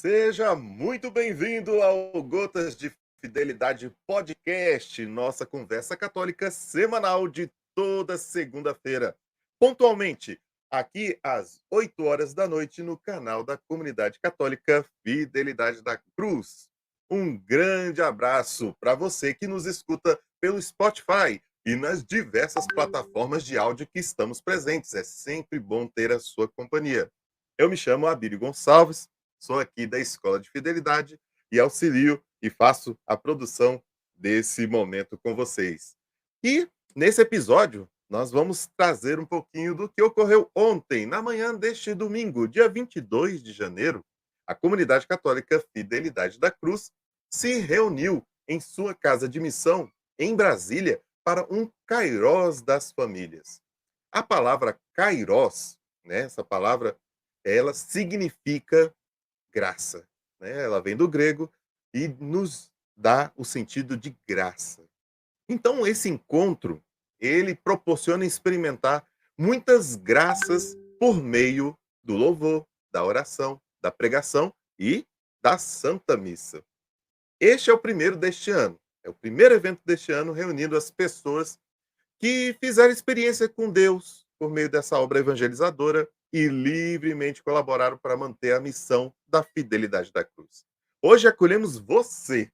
Seja muito bem-vindo ao Gotas de Fidelidade Podcast, nossa conversa católica semanal de toda segunda-feira, pontualmente, aqui às 8 horas da noite, no canal da Comunidade Católica Fidelidade da Cruz. Um grande abraço para você que nos escuta pelo Spotify e nas diversas plataformas de áudio que estamos presentes. É sempre bom ter a sua companhia. Eu me chamo Abílio Gonçalves. Sou aqui da Escola de Fidelidade e auxilio e faço a produção desse momento com vocês. E nesse episódio, nós vamos trazer um pouquinho do que ocorreu ontem, na manhã deste domingo, dia 22 de janeiro. A Comunidade Católica Fidelidade da Cruz se reuniu em sua casa de missão, em Brasília, para um Kairós das famílias. A palavra Kairós, né, essa palavra, ela significa graça, né? Ela vem do grego e nos dá o sentido de graça. Então esse encontro, ele proporciona experimentar muitas graças por meio do louvor, da oração, da pregação e da Santa Missa. Este é o primeiro deste ano. É o primeiro evento deste ano reunindo as pessoas que fizeram experiência com Deus por meio dessa obra evangelizadora e livremente colaboraram para manter a missão da Fidelidade da Cruz. Hoje acolhemos você,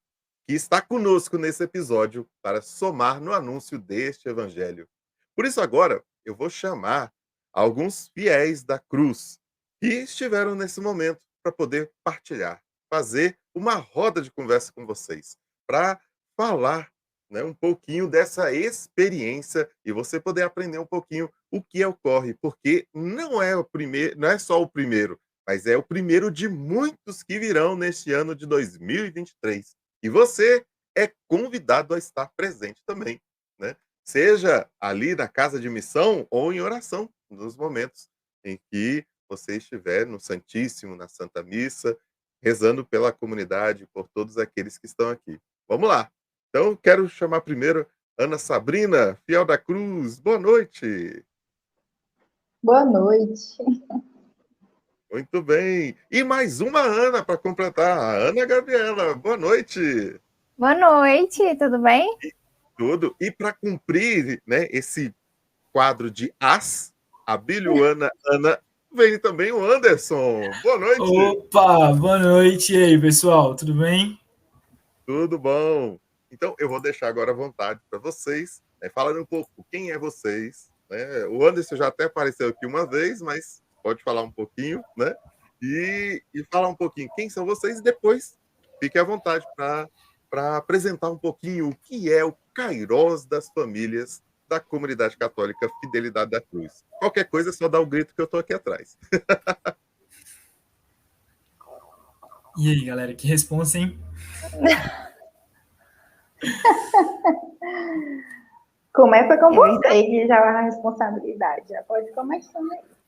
que está conosco nesse episódio, para somar no anúncio deste evangelho. Por isso agora eu vou chamar alguns fiéis da cruz que estiveram nesse momento para poder partilhar, fazer uma roda de conversa com vocês, para falar, né, um pouquinho dessa experiência e você poder aprender um pouquinho o que ocorre, porque não é o primeiro, não é só o primeiro, mas é o primeiro de muitos que virão neste ano de 2023. E você é convidado a estar presente também, né? Seja ali na casa de missão ou em oração, nos momentos em que você estiver no Santíssimo, na Santa Missa, rezando pela comunidade, por todos aqueles que estão aqui. Vamos lá! Então, quero chamar primeiro Ana Sabrina, fiel da Cruz. Boa noite. Boa noite. Muito bem. E mais uma Ana para completar, a Ana Gabriela. Boa noite. Boa noite, tudo bem? Tudo. E para cumprir, né, esse quadro de as, Abílio, Ana, vem também o Anderson. Boa noite. Opa, boa noite. E aí, pessoal, tudo bem? Tudo bom. Então, eu vou deixar agora à vontade para vocês, né, falando um pouco quem é vocês. Né? O Anderson já até apareceu aqui uma vez, mas pode falar um pouquinho, né? E falar um pouquinho quem são vocês e depois fique à vontade para apresentar um pouquinho o que é o Kairós das famílias da Comunidade Católica Fidelidade da Cruz. Qualquer coisa é só dar o grito que eu estou aqui atrás. E aí, galera, que responsa, hein? Começa com você, que já é a responsabilidade. Já pode começar aí.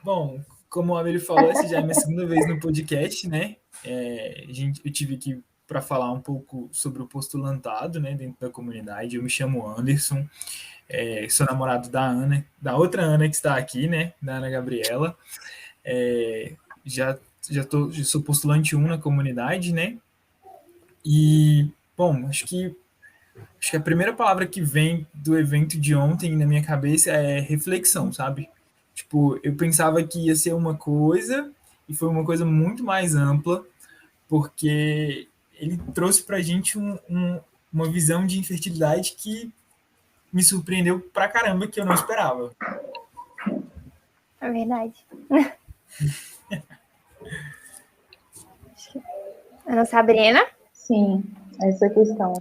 Bom, como o Abel falou, essa já é minha segunda vez no podcast, né? Eu tive aqui para falar um pouco sobre o postulantado, né, dentro da comunidade. Eu me chamo Anderson, sou namorado da Ana, da outra Ana que está aqui, né, da Ana Gabriela. Já sou postulante 1 na comunidade, né? E, bom, acho que a primeira palavra que vem do evento de ontem na minha cabeça é reflexão, sabe? Tipo, eu pensava que ia ser uma coisa e foi uma coisa muito mais ampla, porque ele trouxe pra gente uma visão de infertilidade que me surpreendeu pra caramba, que eu não esperava. É verdade. Ana Sabrina? Sim, essa questão.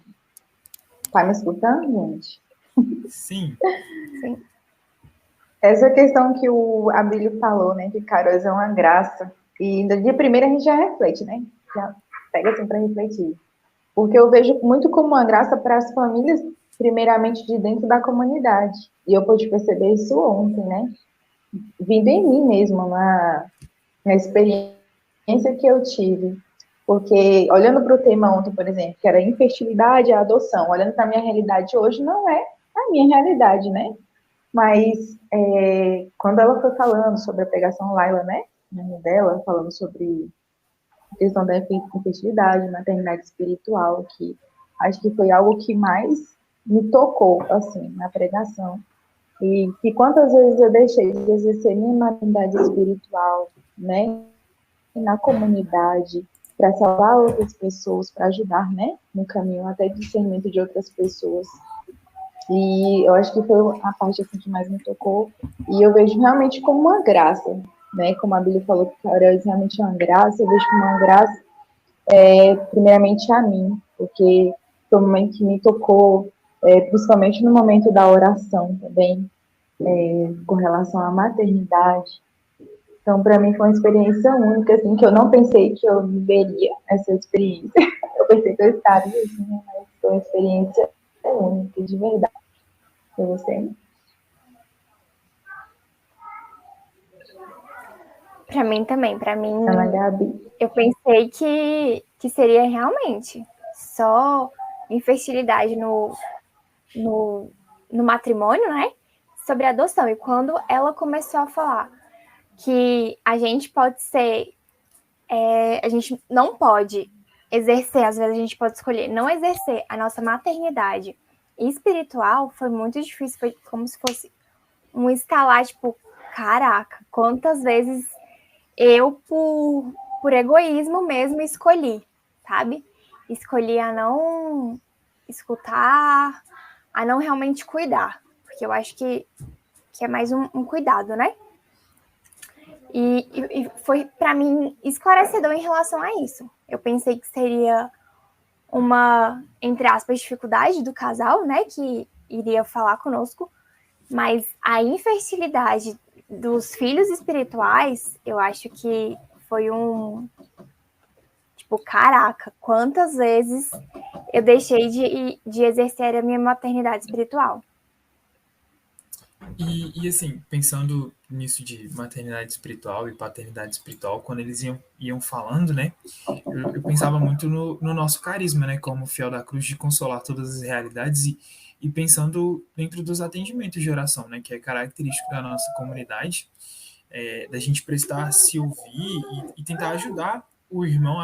Tá me escutando, gente? Sim. Sim. Essa questão que o Abílio falou, né, que Kairós é uma graça. E de primeira a gente já reflete, né? Já pega assim para refletir. Porque eu vejo muito como uma graça para as famílias, primeiramente de dentro da comunidade. E eu pude perceber isso ontem, né? Vindo em mim mesmo, na experiência que eu tive. Porque, olhando para o tema ontem, por exemplo, que era infertilidade e adoção, olhando para a minha realidade hoje, não é a minha realidade, né? Mas quando ela foi falando sobre a pregação Laila, né, dela, falando sobre a questão da infertilidade, maternidade espiritual, que acho que foi algo que mais me tocou, assim, na pregação. E que quantas vezes eu deixei de exercer minha maternidade espiritual, né, na comunidade, para salvar outras pessoas, para ajudar, né, no caminho até de discernimento de outras pessoas. E eu acho que foi a parte assim, que mais me tocou. E eu vejo realmente como uma graça, né? Como a Bíblia falou que Carol realmente é uma graça, eu vejo como uma graça, primeiramente a mim, porque foi um momento que me tocou, principalmente no momento da oração também, com relação à maternidade. Então, para mim, foi uma experiência única, assim, que eu não pensei que eu viveria essa experiência. Eu pensei que eu estaria, assim, mas foi uma experiência única, de verdade. Para você? Para mim também. Para mim, Ana Gabi. eu pensei que seria realmente só infertilidade no matrimônio, né? Sobre adoção. E quando ela começou a falar que a gente pode ser, a gente não pode exercer, às vezes a gente pode escolher não exercer a nossa maternidade espiritual, foi muito difícil, foi como se fosse um estalar, tipo, caraca, quantas vezes eu, por egoísmo mesmo, escolhi, sabe? Escolhi a não escutar, a não realmente cuidar, porque eu acho que é mais um cuidado, né? E foi, para mim, esclarecedor em relação a isso. Eu pensei que seria uma, entre aspas, dificuldade do casal, né, que iria falar conosco, mas a infertilidade dos filhos espirituais, eu acho que foi tipo, caraca, quantas vezes eu deixei de exercer a minha maternidade espiritual. E assim, pensando nisso de maternidade espiritual e paternidade espiritual, quando eles iam falando, né, eu pensava muito no nosso carisma, né, como fiel da cruz, de consolar todas as realidades e pensando dentro dos atendimentos de oração, né, que é característico da nossa comunidade, da gente prestar, se ouvir e tentar ajudar o irmão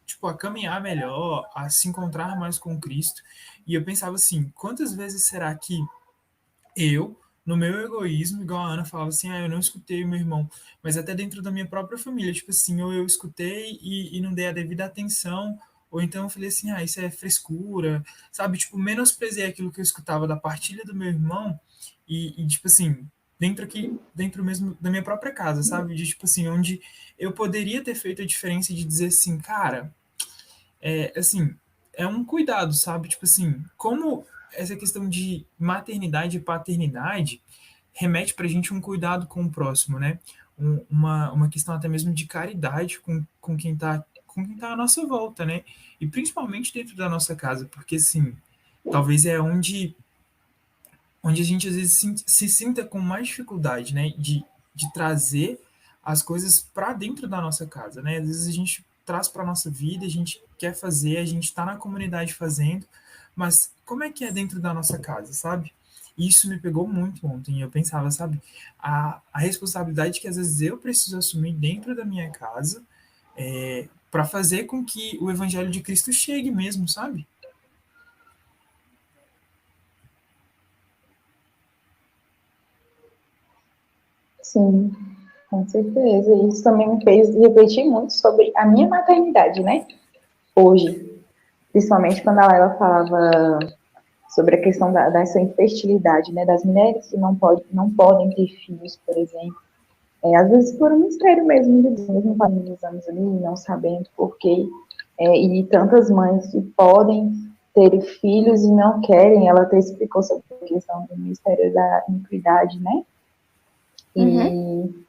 tipo, a caminhar melhor, a se encontrar mais com Cristo. E eu pensava assim, quantas vezes será que eu, no meu egoísmo, igual a Ana falava assim, eu não escutei o meu irmão, mas até dentro da minha própria família, tipo assim, ou eu escutei e não dei a devida atenção, ou então eu falei assim, isso é frescura, sabe? Tipo, menosprezei aquilo que eu escutava da partilha do meu irmão tipo assim, dentro mesmo da minha própria casa, sabe? De tipo assim, onde eu poderia ter feito a diferença de dizer assim, cara, assim, é um cuidado, sabe? Tipo assim, como essa questão de maternidade e paternidade remete pra gente um cuidado com o próximo, né? Uma questão até mesmo de caridade com quem tá à nossa volta, né? E principalmente dentro da nossa casa, porque assim, talvez é onde a gente às vezes se sinta com mais dificuldade, né? De trazer as coisas para dentro da nossa casa, né? Às vezes a gente traz para nossa vida, a gente quer fazer, a gente está na comunidade fazendo, mas como é que é dentro da nossa casa, sabe? Isso me pegou muito ontem. Eu pensava, sabe, a responsabilidade que às vezes eu preciso assumir dentro da minha casa para fazer com que o evangelho de Cristo chegue mesmo, sabe? Sim, com certeza. E isso também me fez refletir muito sobre a minha maternidade, né? Hoje, principalmente quando ela falava sobre a questão dessa infertilidade, né? Das mulheres que não podem ter filhos, por exemplo. Às vezes por um mistério mesmo de Deus, mesmo fazendo exames ali, não sabendo porquê. E tantas mães que podem ter filhos e não querem. Ela até explicou sobre a questão do mistério da iniquidade, né? E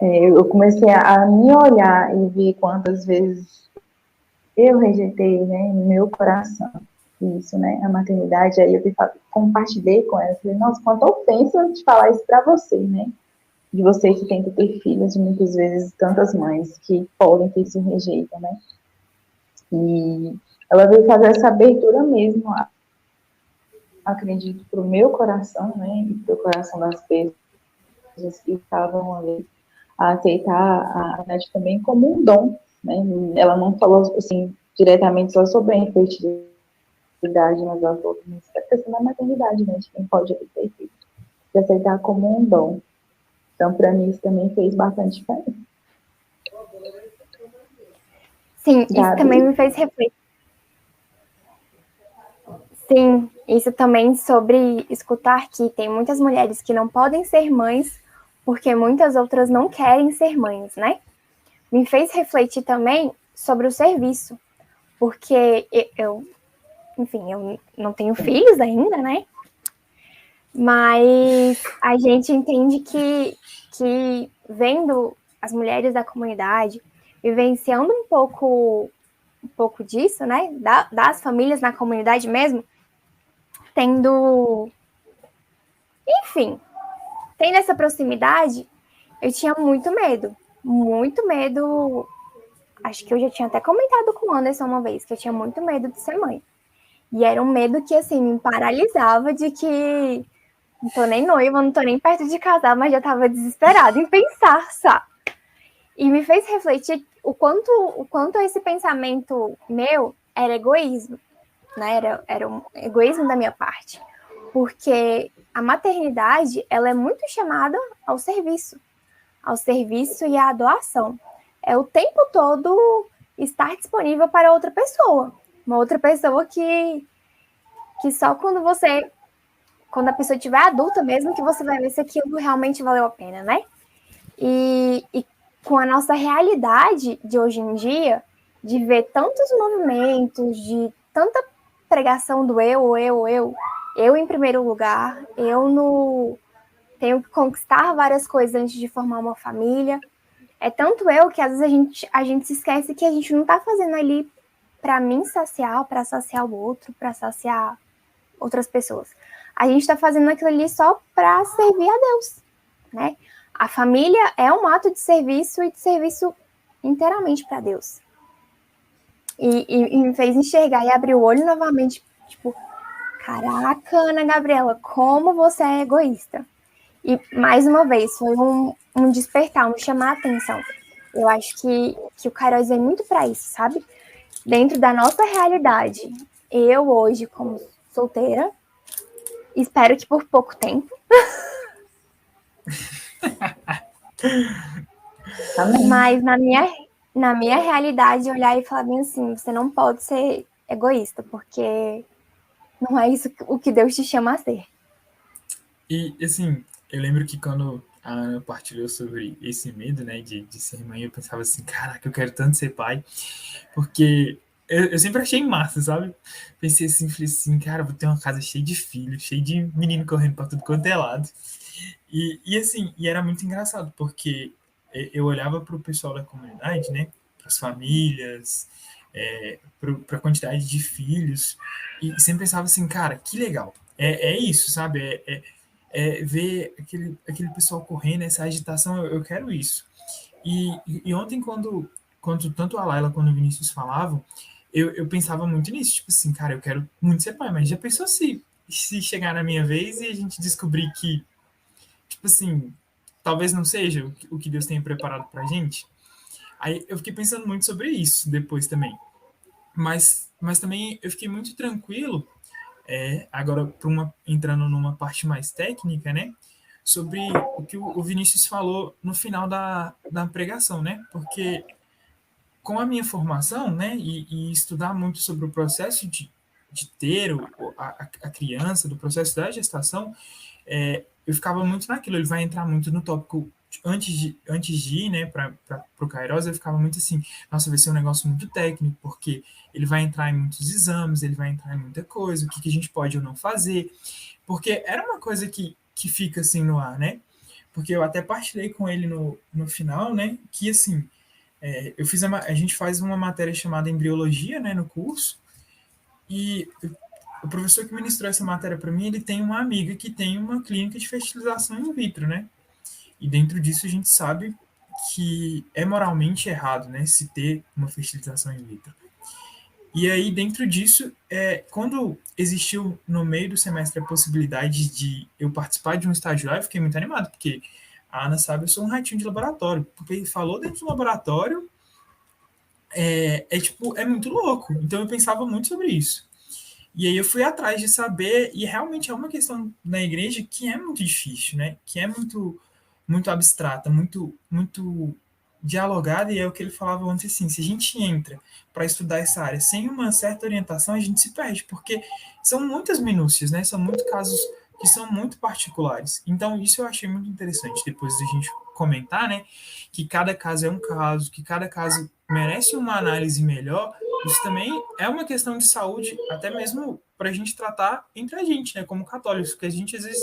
eu comecei a me olhar e ver quantas vezes eu rejeitei, né, no meu coração isso, né, a maternidade. Aí eu compartilhei com ela, falei, nossa, quanta ofensa de falar isso para você, né, de você que tenta ter filhos, muitas vezes tantas mães que podem ter se rejeitam, né, e ela veio fazer essa abertura mesmo acredito, para o meu coração, né, e para o coração das pessoas que estavam ali, a aceitar a maternidade também como um dom, né? Ela não falou, assim, diretamente só sobre a infertilidade, mas ela falou também sobre a questão da maternidade, né, de quem pode ter filho, de aceitar como um dom. Então, para mim, isso também fez bastante diferença. Sim, isso Gabi? também me fez refletir. Sim, isso também sobre escutar que tem muitas mulheres que não podem ser mães porque muitas outras não querem ser mães, né? Me fez refletir também sobre o serviço, porque enfim, eu não tenho filhos ainda, né? Mas a gente entende que vendo as mulheres da comunidade, vivenciando um pouco disso, né? Das famílias na comunidade mesmo, enfim, tendo essa proximidade, eu tinha muito medo. Muito medo. Acho que eu já tinha até comentado com o Anderson uma vez, que eu tinha muito medo de ser mãe. E era um medo que, assim, me paralisava de que não tô nem noiva, não tô nem perto de casar, mas já tava desesperada em pensar, sabe? E me fez refletir o quanto esse pensamento meu era egoísmo, né? Era um egoísmo da minha parte. Porque a maternidade, ela é muito chamada ao serviço e à doação. É o tempo todo estar disponível para outra pessoa. Uma outra pessoa que só quando a pessoa estiver adulta mesmo, que você vai ver se aquilo realmente valeu a pena, né? E com a nossa realidade de hoje em dia, de ver tantos movimentos, de tanta pregação do eu em primeiro lugar, tenho que conquistar várias coisas antes de formar uma família. É tanto eu que às vezes a gente se esquece que a gente não tá fazendo ali para mim saciar, para saciar o outro, para saciar outras pessoas. A gente tá fazendo aquilo ali só para servir a Deus, né? A família é um ato de serviço e de serviço inteiramente para Deus. E me fez enxergar e abrir o olho novamente, tipo, caraca, Ana Gabriela, como você é egoísta. E, mais uma vez, foi um despertar, um chamar a atenção. Eu acho que o Kairos vem muito para isso, sabe? Dentro da nossa realidade. Eu, hoje, como solteira, espero que por pouco tempo. Amém. Mas na minha realidade, olhar e falar bem assim, você não pode ser egoísta, porque não é isso o que Deus te chama a ser. E, assim, eu lembro que quando a Ana partilhou sobre esse medo, né, de ser mãe, eu pensava assim, caraca, eu quero tanto ser pai, porque eu sempre achei massa, sabe? Pensei assim, falei assim, cara, vou ter uma casa cheia de filhos, cheia de menino correndo pra tudo quanto é lado. E assim, e era muito engraçado, porque eu olhava pro pessoal da comunidade, né, pras famílias, pra quantidade de filhos, e sempre pensava assim, cara, que legal. É isso, sabe? Ver aquele pessoal correndo, essa agitação, eu quero isso. E ontem, quando tanto a Laila quanto o Vinícius falavam, eu pensava muito nisso, tipo assim, cara, eu quero muito ser pai, mas já pensou se chegar na minha vez e a gente descobrir que, tipo assim, talvez não seja o que Deus tenha preparado pra gente? Aí eu fiquei pensando muito sobre isso depois também. Mas também eu fiquei muito tranquilo, agora entrando numa parte mais técnica, né? Sobre o que o Vinícius falou no final da pregação, né? Porque com a minha formação, né, e estudar muito sobre o processo de ter a criança, do processo da gestação, eu ficava muito naquilo. Ele vai entrar muito no tópico antes de ir, né, para o Kairos. Eu ficava muito assim, nossa, vai ser um negócio muito técnico, porque ele vai entrar em muitos exames, ele vai entrar em muita coisa, o que a gente pode ou não fazer, porque era uma coisa que fica assim no ar, né? Porque eu até partilhei com ele no final, né, que assim, a gente faz uma matéria chamada embriologia, né, no curso, e o professor que ministrou essa matéria para mim, ele tem uma amiga que tem uma clínica de fertilização in vitro, né? E dentro disso a gente sabe que é moralmente errado, né, se ter uma fertilização in vitro. E aí, dentro disso, quando existiu no meio do semestre a possibilidade de eu participar de um estágio lá, eu fiquei muito animado, porque a Ana sabe, eu sou um ratinho de laboratório. Porque ele falou dentro do laboratório, tipo, é muito louco. Então eu pensava muito sobre isso. E aí eu fui atrás de saber, e realmente é uma questão na igreja que é muito difícil, né? Que é muito, muito abstrata, muito dialogada, e é o que ele falava antes, assim, se a gente entra para estudar essa área sem uma certa orientação, a gente se perde, porque são muitas minúcias, né? São muitos casos que são muito particulares. Então, isso eu achei muito interessante, depois da gente comentar, né? Que cada caso é um caso, que cada caso merece uma análise melhor. Isso também é uma questão de saúde, até mesmo para a gente tratar entre a gente, né, como católicos, porque a gente às vezes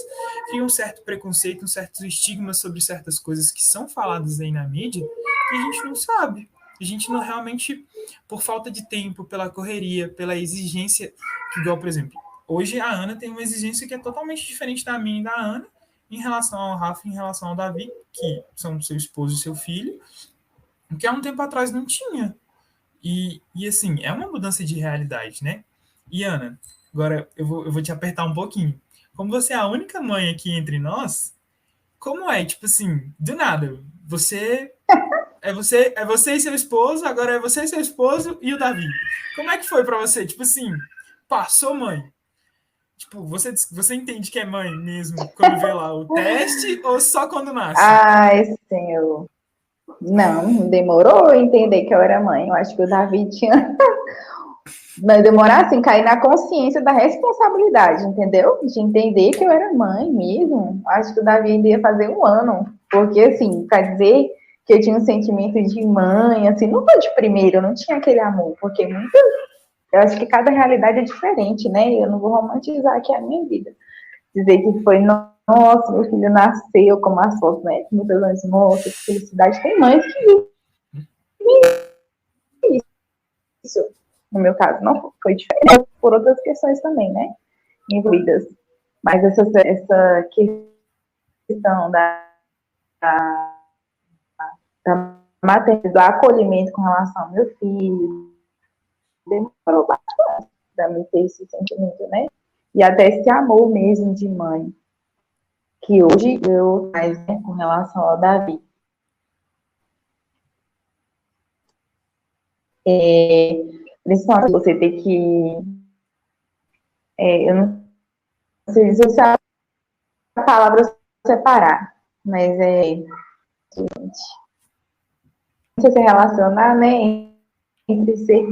cria um certo preconceito, um certo estigma sobre certas coisas que são faladas aí na mídia que a gente não sabe. A gente não realmente, por falta de tempo, pela correria, pela exigência, que igual, por exemplo, hoje a Ana tem uma exigência que é totalmente diferente da minha e da Ana em relação ao Rafa, em relação ao Davi, que são seu esposo e seu filho, que há um tempo atrás não tinha. E assim, é uma mudança de realidade, né? E Ana, agora eu vou te apertar um pouquinho. Como você é a única mãe aqui entre nós, como é, tipo assim, do nada, você e seu esposo, agora é você e seu esposo e o Davi. Como é que foi pra você? Tipo assim, passou mãe. Tipo, você entende que é mãe mesmo quando vê lá o teste ou só quando nasce? Ai, Senhor. Não, demorou a entender que eu era mãe. Eu acho que o Davi tinha. Vai demorar assim, cair na consciência da responsabilidade, entendeu? De entender que eu era mãe mesmo. Acho que o Davi ainda ia fazer 1 ano. Porque, assim, pra dizer que eu tinha um sentimento de mãe, assim, não foi de primeiro, eu não tinha aquele amor. Porque muitas. Eu acho que cada realidade é diferente, né? Eu não vou romantizar aqui a minha vida. Dizer que foi, nossa, meu filho nasceu como as fotos, né? Muitas vezes, nossa, que felicidade. Tem mães que vivem isso. No meu caso, não foi diferente, por outras questões também, né? Envolvidas. Mas essa questão da maternidade, do acolhimento com relação ao meu filho, demorou bastante para me ter esse sentimento, né? E até esse amor mesmo de mãe, que hoje eu mais, né, com relação ao Davi. Principalmente você ter que. Eu não sei se a palavra separar, mas se relacionar, né, entre ser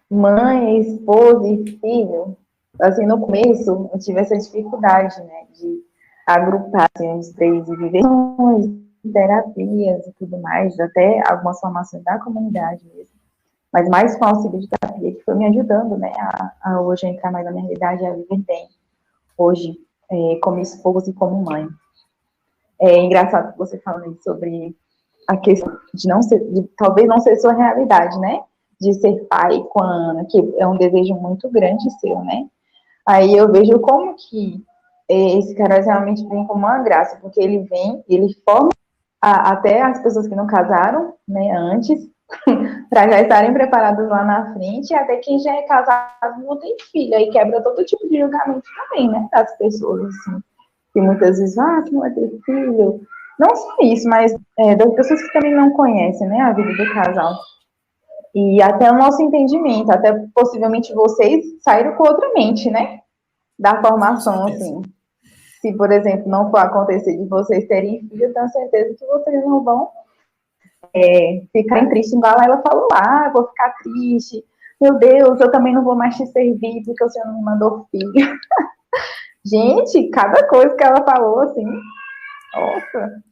mãe, esposa e filho. Assim, no começo, eu tive essa dificuldade, né, de agrupar assim, os três e viver terapias e tudo mais, até algumas formações da comunidade mesmo. Mas mais com o auxílio de terapia, que foi me ajudando, né, a hoje entrar mais na minha realidade, a viver bem, hoje, como esposa e como mãe. É engraçado você falando sobre a questão de não ser, de talvez não ser sua realidade, né? De ser pai com a Ana, que é um desejo muito grande seu, né? Aí eu vejo como que esse cara realmente vem como uma graça, porque ele vem, ele forma até as pessoas que não casaram, né, antes, para já estarem preparados lá na frente, e até quem já é casado não tem filho, aí quebra todo tipo de julgamento também, né, das pessoas, assim, que muitas vezes, você não vai ter filho, não só isso, mas das pessoas que também não conhecem, né, a vida do casal. E até o nosso entendimento, até possivelmente vocês saíram com outra mente, né, da formação, assim. Se, por exemplo, não for acontecer de vocês terem filho, eu tenho certeza que vocês não vão ficar triste, igual ela falou lá, vou ficar triste, meu Deus, eu também não vou mais te servir porque o Senhor não me mandou filho. Gente, cada coisa que ela falou, assim, nossa.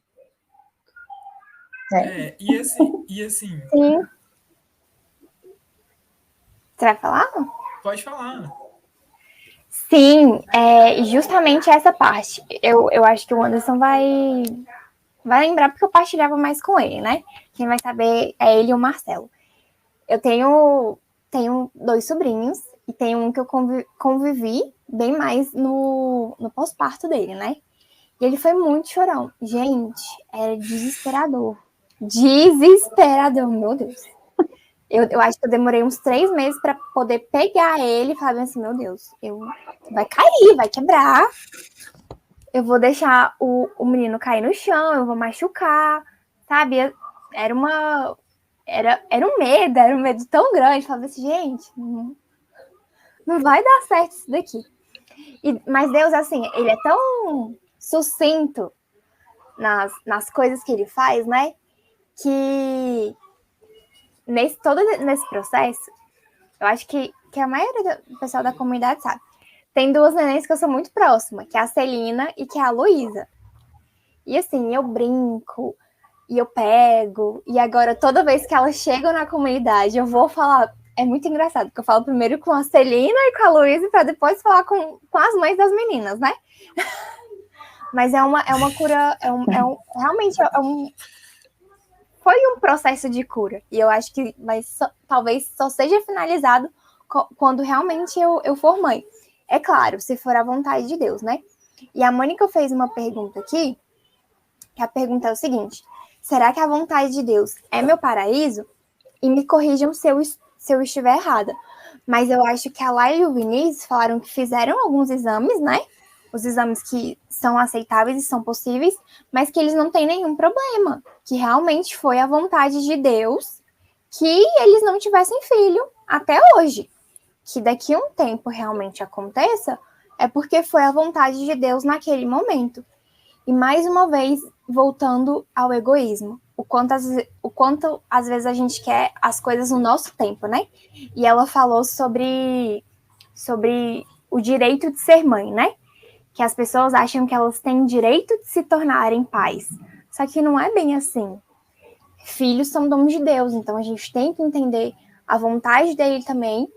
E assim. Sim. Você vai falar? Pode falar. Sim, justamente essa parte. Eu acho que o Anderson vai lembrar porque eu partilhava mais com ele, né? Quem vai saber é ele e o Marcelo. Eu tenho 2 sobrinhos e tem um que eu convivi bem mais no pós-parto dele, né? E ele foi muito chorão. Gente, era desesperador. Desesperador, meu Deus. Eu acho que eu demorei uns 3 meses para poder pegar ele e falar assim, meu Deus, vai cair, vai quebrar. Eu vou deixar o menino cair no chão, eu vou machucar, sabe? Era um medo tão grande. Eu falava assim, gente, não vai dar certo isso daqui. Mas Deus, assim, ele é tão sucinto nas coisas que ele faz, né? Que todo nesse processo, eu acho que a maioria do pessoal da comunidade sabe. Tem 2 nenéns que eu sou muito próxima, que é a Celina e que é a Luísa. E assim, eu brinco, e eu pego, e agora toda vez que elas chegam na comunidade, eu vou falar. É muito engraçado, porque eu falo primeiro com a Celina e com a Luísa, para depois falar com as mães das meninas, né? Mas é uma cura, realmente foi um processo de cura. E eu acho que talvez só seja finalizado quando realmente eu for mãe. É claro, se for a vontade de Deus, né? E a Mônica fez uma pergunta aqui, que a pergunta é o seguinte: será que a vontade de Deus é meu paraíso? E me corrijam se eu estiver errada. Mas eu acho que a Laila e o Vinícius falaram que fizeram alguns exames, né? Os exames que são aceitáveis e são possíveis, mas que eles não têm nenhum problema. Que realmente foi a vontade de Deus que eles não tivessem filho até hoje. Que daqui a um tempo realmente aconteça, é porque foi a vontade de Deus naquele momento. E mais uma vez, voltando ao egoísmo. O quanto às vezes a gente quer as coisas no nosso tempo, né? E ela falou sobre o direito de ser mãe, né? Que as pessoas acham que elas têm direito de se tornarem pais. Só que não é bem assim. Filhos são dons de Deus, então a gente tem que entender a vontade dele também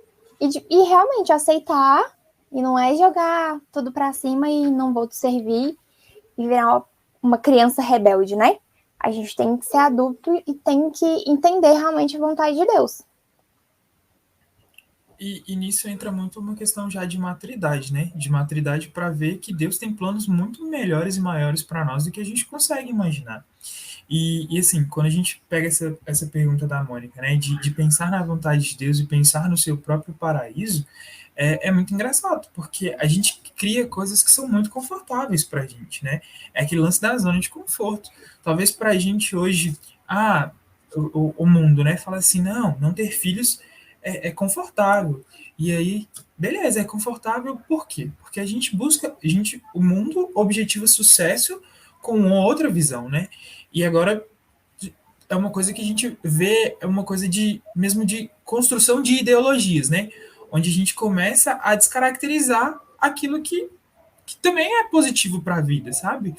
e realmente aceitar, e não é jogar tudo para cima e não vou te servir e virar uma criança rebelde, né? A gente tem que ser adulto e tem que entender realmente a vontade de Deus. E nisso entra muito uma questão já de maturidade, né? De maturidade para ver que Deus tem planos muito melhores e maiores para nós do que a gente consegue imaginar. E assim, quando a gente pega essa pergunta da Mônica, né? De pensar na vontade de Deus e pensar no seu próprio paraíso, é muito engraçado, porque a gente cria coisas que são muito confortáveis para a gente, né? É aquele lance da zona de conforto. Talvez para a gente hoje, o mundo, né? Fala assim, não ter filhos é confortável. E aí, beleza, é confortável por quê? Porque a gente busca, o mundo objetiva sucesso com outra visão, né? E agora é uma coisa que a gente vê, é uma coisa mesmo de construção de ideologias, né? Onde a gente começa a descaracterizar aquilo que também é positivo para a vida, sabe?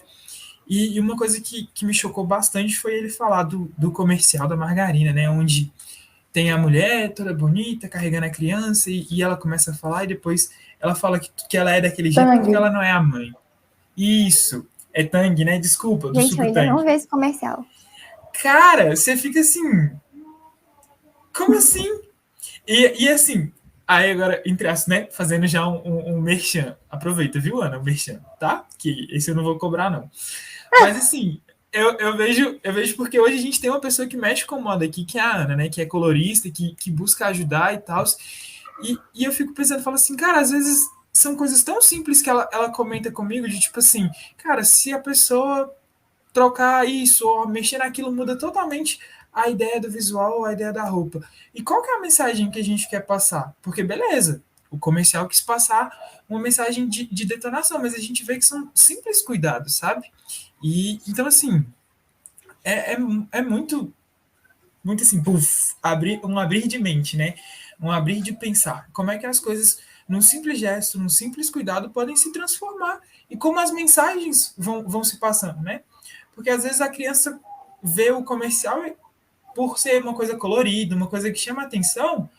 E uma coisa que me chocou bastante foi ele falar do comercial da margarina, né? Onde tem a mulher toda bonita, carregando a criança, e ela começa a falar, e depois ela fala que ela é daquele jeito porque ela não é a mãe. Isso, é Tang, né? Desculpa, do Gente, eu suco ainda Tang. não vi esse comercial. Cara, você fica assim, como assim? E assim, aí agora, entre aspas, né? Fazendo já um merchan. Aproveita, viu, Ana, o merchan, tá? Que esse eu não vou cobrar, não. Mas assim, eu vejo porque hoje a gente tem uma pessoa que mexe com moda aqui, que é a Ana, né? Que é colorista, que busca ajudar e tal. E eu fico pensando, falo assim, cara, às vezes são coisas tão simples que ela comenta comigo, de tipo assim, cara, se a pessoa trocar isso ou mexer naquilo muda totalmente a ideia do visual, a ideia da roupa. E qual que é a mensagem que a gente quer passar? Porque beleza, o comercial quis passar uma mensagem de detonação, mas a gente vê que são simples cuidados, sabe? E então assim, é muito assim, um abrir de mente, né? Um abrir de pensar. Como é que as coisas, num simples gesto, num simples cuidado, podem se transformar e como as mensagens vão se passando, né? Porque às vezes a criança vê o comercial e, por ser uma coisa colorida, uma coisa que chama atenção,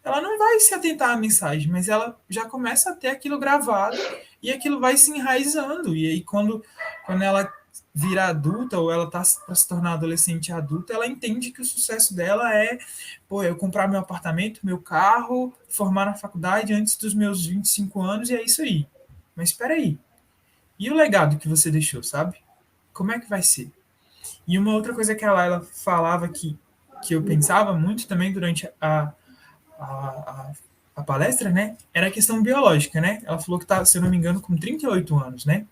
ela não vai se atentar à mensagem, mas ela já começa a ter aquilo gravado e aquilo vai se enraizando. E aí, quando ela vira adulta ou ela tá para se tornar adolescente adulta, ela entende que o sucesso dela é, pô, eu comprar meu apartamento, meu carro, formar na faculdade antes dos meus 25 anos e é isso aí. Mas espera aí. E o legado que você deixou, sabe? Como é que vai ser? E uma outra coisa que a Laila falava que eu pensava muito também durante a palestra, né, era a questão biológica, né? Ela falou que está, se eu não me engano, com 38 anos, né?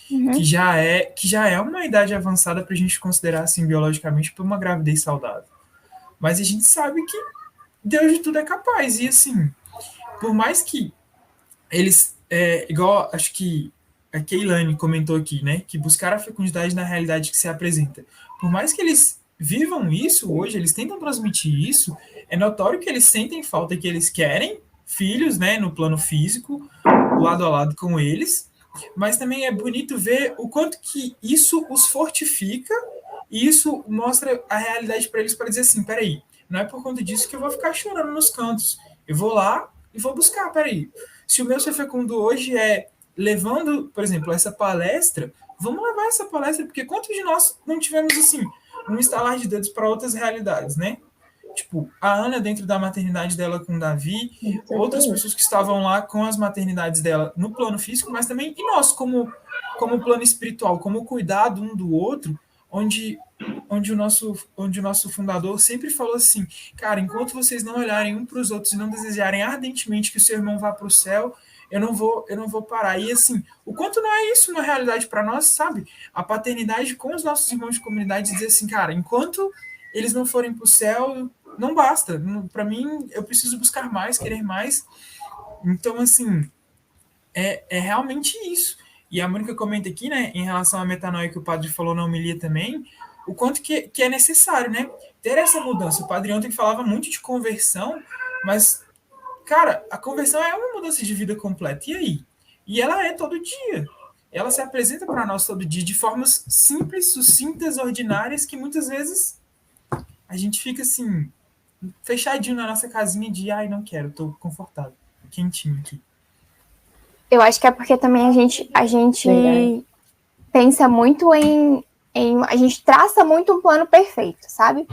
Que já é uma idade avançada para a gente considerar, assim, biologicamente, para uma gravidez saudável. Mas a gente sabe que Deus de tudo é capaz. E, assim, por mais que eles, igual, acho que a Keilane comentou aqui, né, que buscar a fecundidade na realidade que se apresenta. Por mais que eles vivam isso hoje, eles tentam transmitir isso, é notório que eles sentem falta, que eles querem filhos, né, no plano físico, lado a lado com eles, mas também é bonito ver o quanto que isso os fortifica e isso mostra a realidade para eles, para dizer assim, peraí, não é por conta disso que eu vou ficar chorando nos cantos, eu vou lá e vou buscar, peraí, se o meu ser fecundo hoje é levando, por exemplo, essa palestra, vamos levar essa palestra, porque quantos de nós não tivemos, assim, um estalar de dedos para outras realidades, né? Tipo, a Ana dentro da maternidade dela com o Davi, outras pessoas que estavam lá com as maternidades dela no plano físico, mas também e nós como plano espiritual, como cuidado um do outro, onde o nosso fundador sempre falou assim, cara, enquanto vocês não olharem um para os outros e não desejarem ardentemente que o seu irmão vá para o céu, eu não vou parar. E assim, o quanto não é isso uma realidade para nós, sabe? A paternidade com os nossos irmãos de comunidade, dizer assim, cara, enquanto eles não forem para o céu, não basta. Para mim, eu preciso buscar mais, querer mais. Então, assim, é realmente isso. E a Mônica comenta aqui, né, em relação à metanoia que o padre falou na homilia também, o quanto que é necessário, né, ter essa mudança. O padre ontem falava muito de conversão, mas, cara, a conversão é uma mudança de vida completa. E aí? E ela é todo dia. Ela se apresenta para nós todo dia de formas simples, sucintas, ordinárias, que muitas vezes a gente fica assim, fechadinho na nossa casinha de, ai, não quero, tô confortável, quentinho aqui. Eu acho que é porque também a gente pensa muito a gente traça muito um plano perfeito, sabe?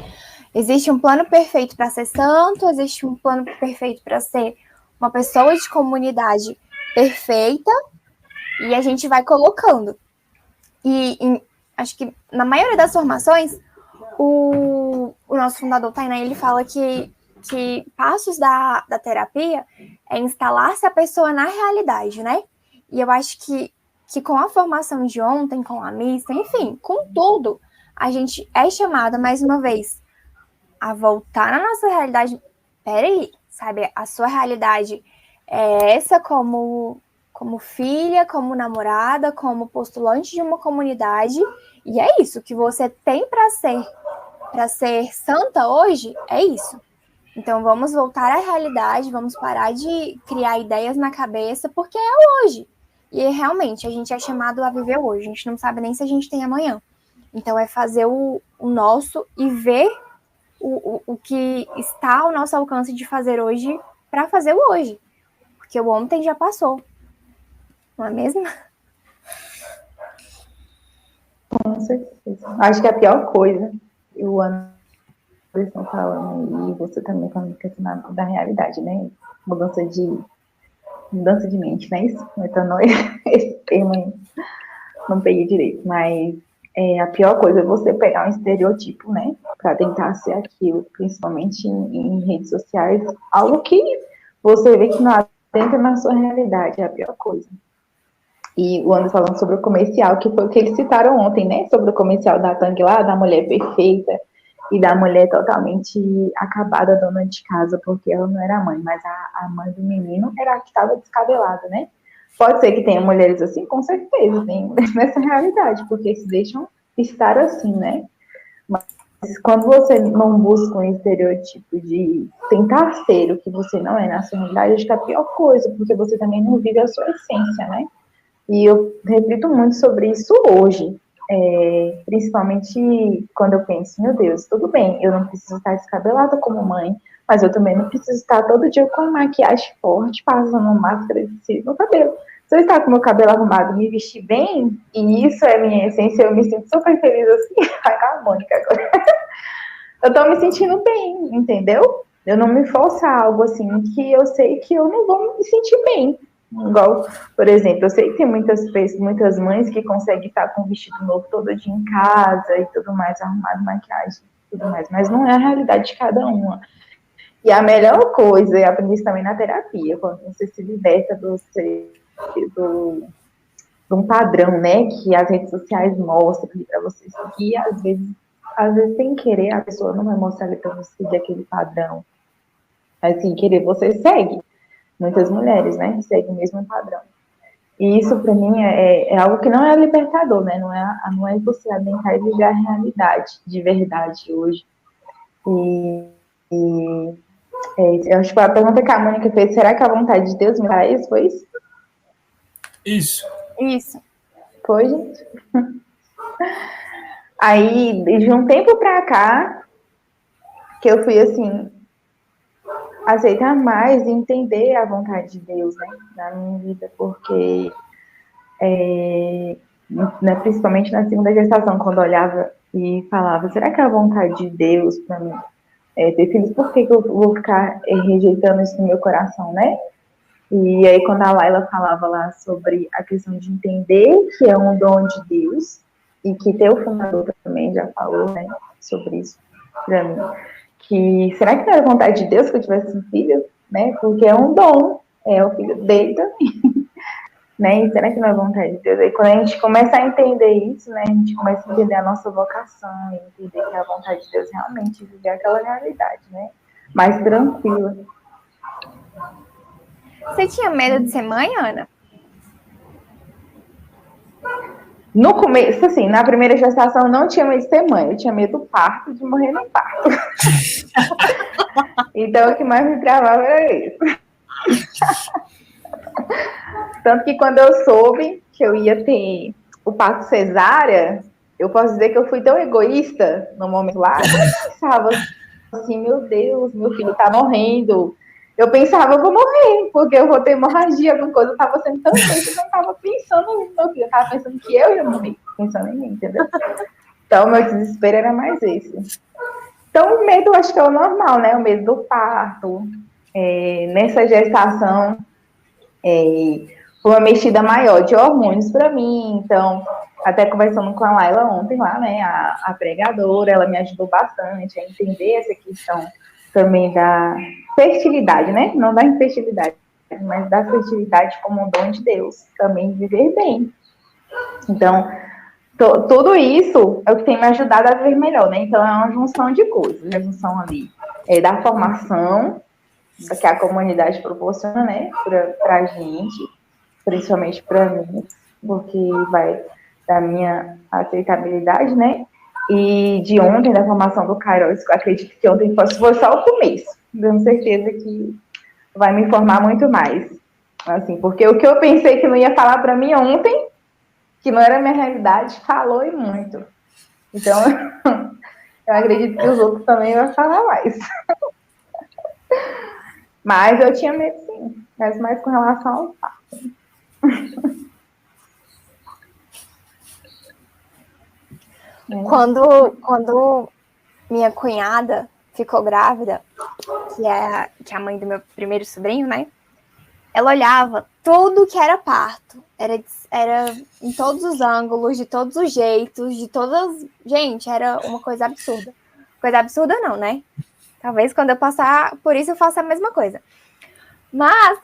Existe um plano perfeito para ser santo, existe um plano perfeito para ser uma pessoa de comunidade perfeita, e a gente vai colocando. E acho que na maioria das formações, o nosso fundador Tainá, ele fala que passos da terapia é instalar-se a pessoa na realidade, né? E eu acho que com a formação de ontem, com a missa, enfim, com tudo, a gente é chamada, mais uma vez, a voltar na nossa realidade. Peraí, sabe? A sua realidade é essa como filha, como namorada, como postulante de uma comunidade, e é isso que você tem para ser santa hoje, é isso. Então, vamos voltar à realidade, vamos parar de criar ideias na cabeça, porque é hoje. E realmente, a gente é chamado a viver hoje. A gente não sabe nem se a gente tem amanhã. Então, é fazer o nosso e ver o que está ao nosso alcance de fazer hoje para fazer o hoje. Porque o ontem já passou. Não é mesmo? Com certeza. Acho que a pior coisa, o ano eles estão falando, e você também falando da realidade, né? Mudança de mente, não é isso? Metanoia, esse termo aí, não peguei direito, mas a pior coisa é você pegar um estereotipo, né? Para tentar ser aquilo, principalmente em redes sociais, algo que você vê que não entra na sua realidade, é a pior coisa. E o André falando sobre o comercial, que foi o que eles citaram ontem, né? Sobre o comercial da Tang lá, da mulher perfeita e da mulher totalmente acabada, dona de casa, porque ela não era mãe, mas a mãe do menino era a que estava descabelada, né? Pode ser que tenha mulheres assim, com certeza, tem nessa realidade, porque se deixam estar assim, né? Mas quando você não busca um estereotipo de tentar ser o que você não é na sua realidade, acho que é a pior coisa, porque você também não vive a sua essência, né? E eu reflito muito sobre isso hoje, principalmente quando eu penso, meu Deus, tudo bem, eu não preciso estar descabelada como mãe, mas eu também não preciso estar todo dia com a maquiagem forte, passando máscara de cílios no cabelo. Se eu estar com meu cabelo arrumado, me vestir bem, e isso é minha essência, eu me sinto super feliz assim, vai com a Mônica agora. Eu tô me sentindo bem, entendeu? Eu não me forço a algo assim que eu sei que eu não vou me sentir bem. Igual, por exemplo, eu sei que tem muitas mães que conseguem estar com um vestido novo todo dia em casa e tudo mais, arrumado, maquiagem. tudo mais, mas não é a realidade de cada uma. E a melhor coisa, eu aprendi isso também na terapia, quando você se liberta de um padrão, né, que as redes sociais mostram para você seguir, às vezes sem querer, a pessoa não vai mostrar para você seguir aquele padrão. Mas sem querer, você segue. Muitas mulheres, né, seguem o mesmo padrão. E isso, para mim, é algo que não é libertador, né, não é você adentrar e viver a realidade, de verdade, hoje. Eu acho que a pergunta que a Mônica fez, será que a vontade de Deus me dá isso? Foi isso? Isso. Foi, gente? Aí, de um tempo pra cá, que eu fui, assim, aceitar mais e entender a vontade de Deus, né, na minha vida, porque, né, principalmente na segunda gestação, quando eu olhava e falava, será que é a vontade de Deus pra mim ter filhos? Por que eu vou ficar rejeitando isso no meu coração, né? E aí, quando a Laila falava lá sobre a questão de entender que é um dom de Deus, e que teu fundador também já falou, né, sobre isso pra mim, que será que não era vontade de Deus que eu tivesse um filho, né? Porque é um dom, é o filho dele também, né? E será que não é vontade de Deus? Aí quando a gente começa a entender isso, né, a gente começa a entender a nossa vocação, e entender que a vontade de Deus realmente viver aquela realidade, né? Mais tranquila. Você tinha medo de ser mãe, Ana? No começo, assim, na primeira gestação eu não tinha medo de ser mãe, eu tinha medo do parto, de morrer no parto. Então o que mais me travava era isso. Tanto que quando eu soube que eu ia ter o parto cesárea, eu posso dizer que eu fui tão egoísta no momento lá, que eu pensava assim, meu Deus, meu filho tá morrendo. Eu pensava, eu vou morrer, porque eu vou ter hemorragia, alguma coisa. Eu tava sendo tão doida, eu não tava pensando no meu filho, eu tava pensando que eu ia morrer, pensando em mim, entendeu? Então, meu desespero era mais esse. Então, o medo, eu acho que é o normal, né? O medo do parto. Nessa gestação, foi uma mexida maior de hormônios para mim. Então, até conversando com a Laila ontem lá, né? A pregadora, ela me ajudou bastante a entender essa questão também da fertilidade, né? Não da infertilidade, mas da fertilidade como um dom de Deus, também viver bem. Então, tudo isso é o que tem me ajudado a viver melhor, né? Então, é uma junção de coisas, a junção ali da formação que a comunidade proporciona, né, para a gente, principalmente para mim, porque vai da minha aceitabilidade, né? E de ontem, da formação do Kairos, eu acredito que ontem foi só o começo. Tenho certeza que vai me informar muito mais. Assim, porque o que eu pensei que não ia falar para mim ontem, que não era a minha realidade, falou e muito. Então, eu acredito que os outros também vão falar mais. Mas eu tinha medo, sim. Mas mais com relação ao fato. Quando minha cunhada ficou grávida, que é a mãe do meu primeiro sobrinho, né? Ela olhava tudo que era parto. Era em todos os ângulos, de todos os jeitos, de todas... Gente, era uma coisa absurda. Coisa absurda não, né? Talvez quando eu passar por isso eu faça a mesma coisa. Mas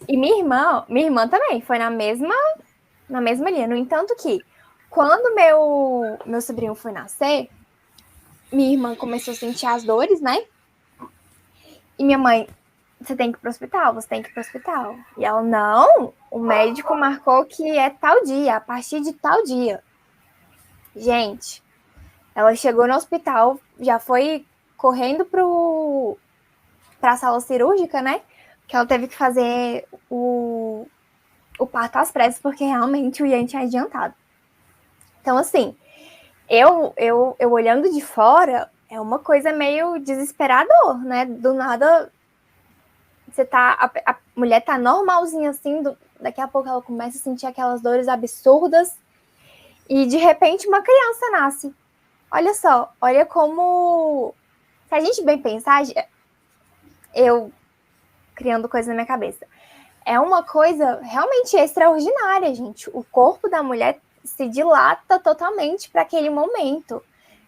e minha irmã também foi na mesma linha. No entanto que, quando meu sobrinho foi nascer, minha irmã começou a sentir as dores, né? E minha mãe, você tem que ir pro hospital, você tem que ir pro hospital. E ela, não, o médico marcou que é tal dia, a partir de tal dia. Gente, ela chegou no hospital, já foi correndo pra sala cirúrgica, né? Que ela teve que fazer o parto às pressas, porque realmente o Ian tinha adiantado. Então, assim, eu olhando de fora, é uma coisa meio desesperador, né? Do nada, a mulher tá normalzinha assim, daqui a pouco ela começa a sentir aquelas dores absurdas e, de repente, uma criança nasce. Olha só, olha como... Se a gente bem pensar, eu criando coisa na minha cabeça, é uma coisa realmente extraordinária, gente. O corpo da mulher se dilata totalmente para aquele momento.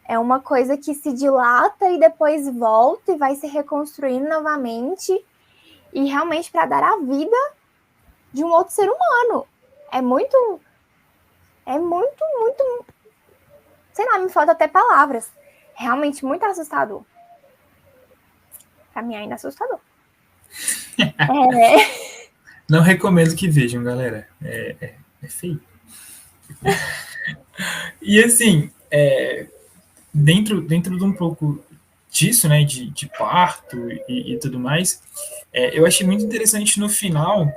É uma coisa que se dilata e depois volta e vai se reconstruindo novamente, e realmente para dar a vida de um outro ser humano. É muito, muito, sei lá, me falta até palavras. Realmente muito assustador. Pra mim ainda é assustador. Não recomendo que vejam, galera. É feio. E assim, dentro de um pouco disso, né, de parto e tudo mais, eu achei muito interessante no final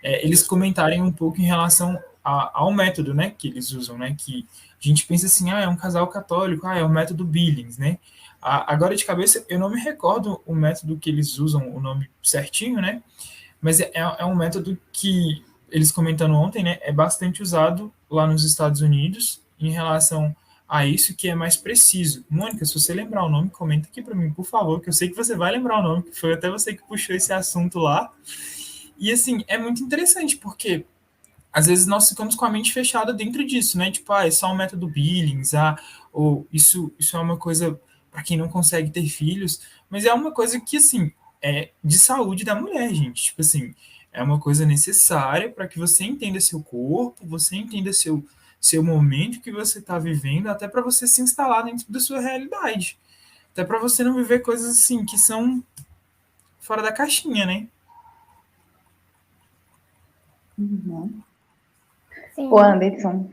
eles comentarem um pouco em relação ao método, né, que eles usam, né, que a gente pensa assim, é um casal católico, é o método Billings, né. Agora de cabeça eu não me recordo o método que eles usam, o nome certinho, né, mas é um método que eles comentando ontem, né, é bastante usado lá nos Estados Unidos em relação a isso, que é mais preciso. Mônica, se você lembrar o nome, comenta aqui para mim, por favor, que eu sei que você vai lembrar o nome, que foi até você que puxou esse assunto lá. E assim, é muito interessante, porque às vezes nós ficamos com a mente fechada dentro disso, né? Tipo, é só um método Billings, ou isso é uma coisa para quem não consegue ter filhos, mas é uma coisa que, assim, é de saúde da mulher, gente. Tipo assim, é uma coisa necessária para que você entenda seu corpo, você entenda seu momento que você está vivendo, até para você se instalar dentro da sua realidade. Até para você não viver coisas assim que são fora da caixinha, né? Uhum. Sim. O Anderson,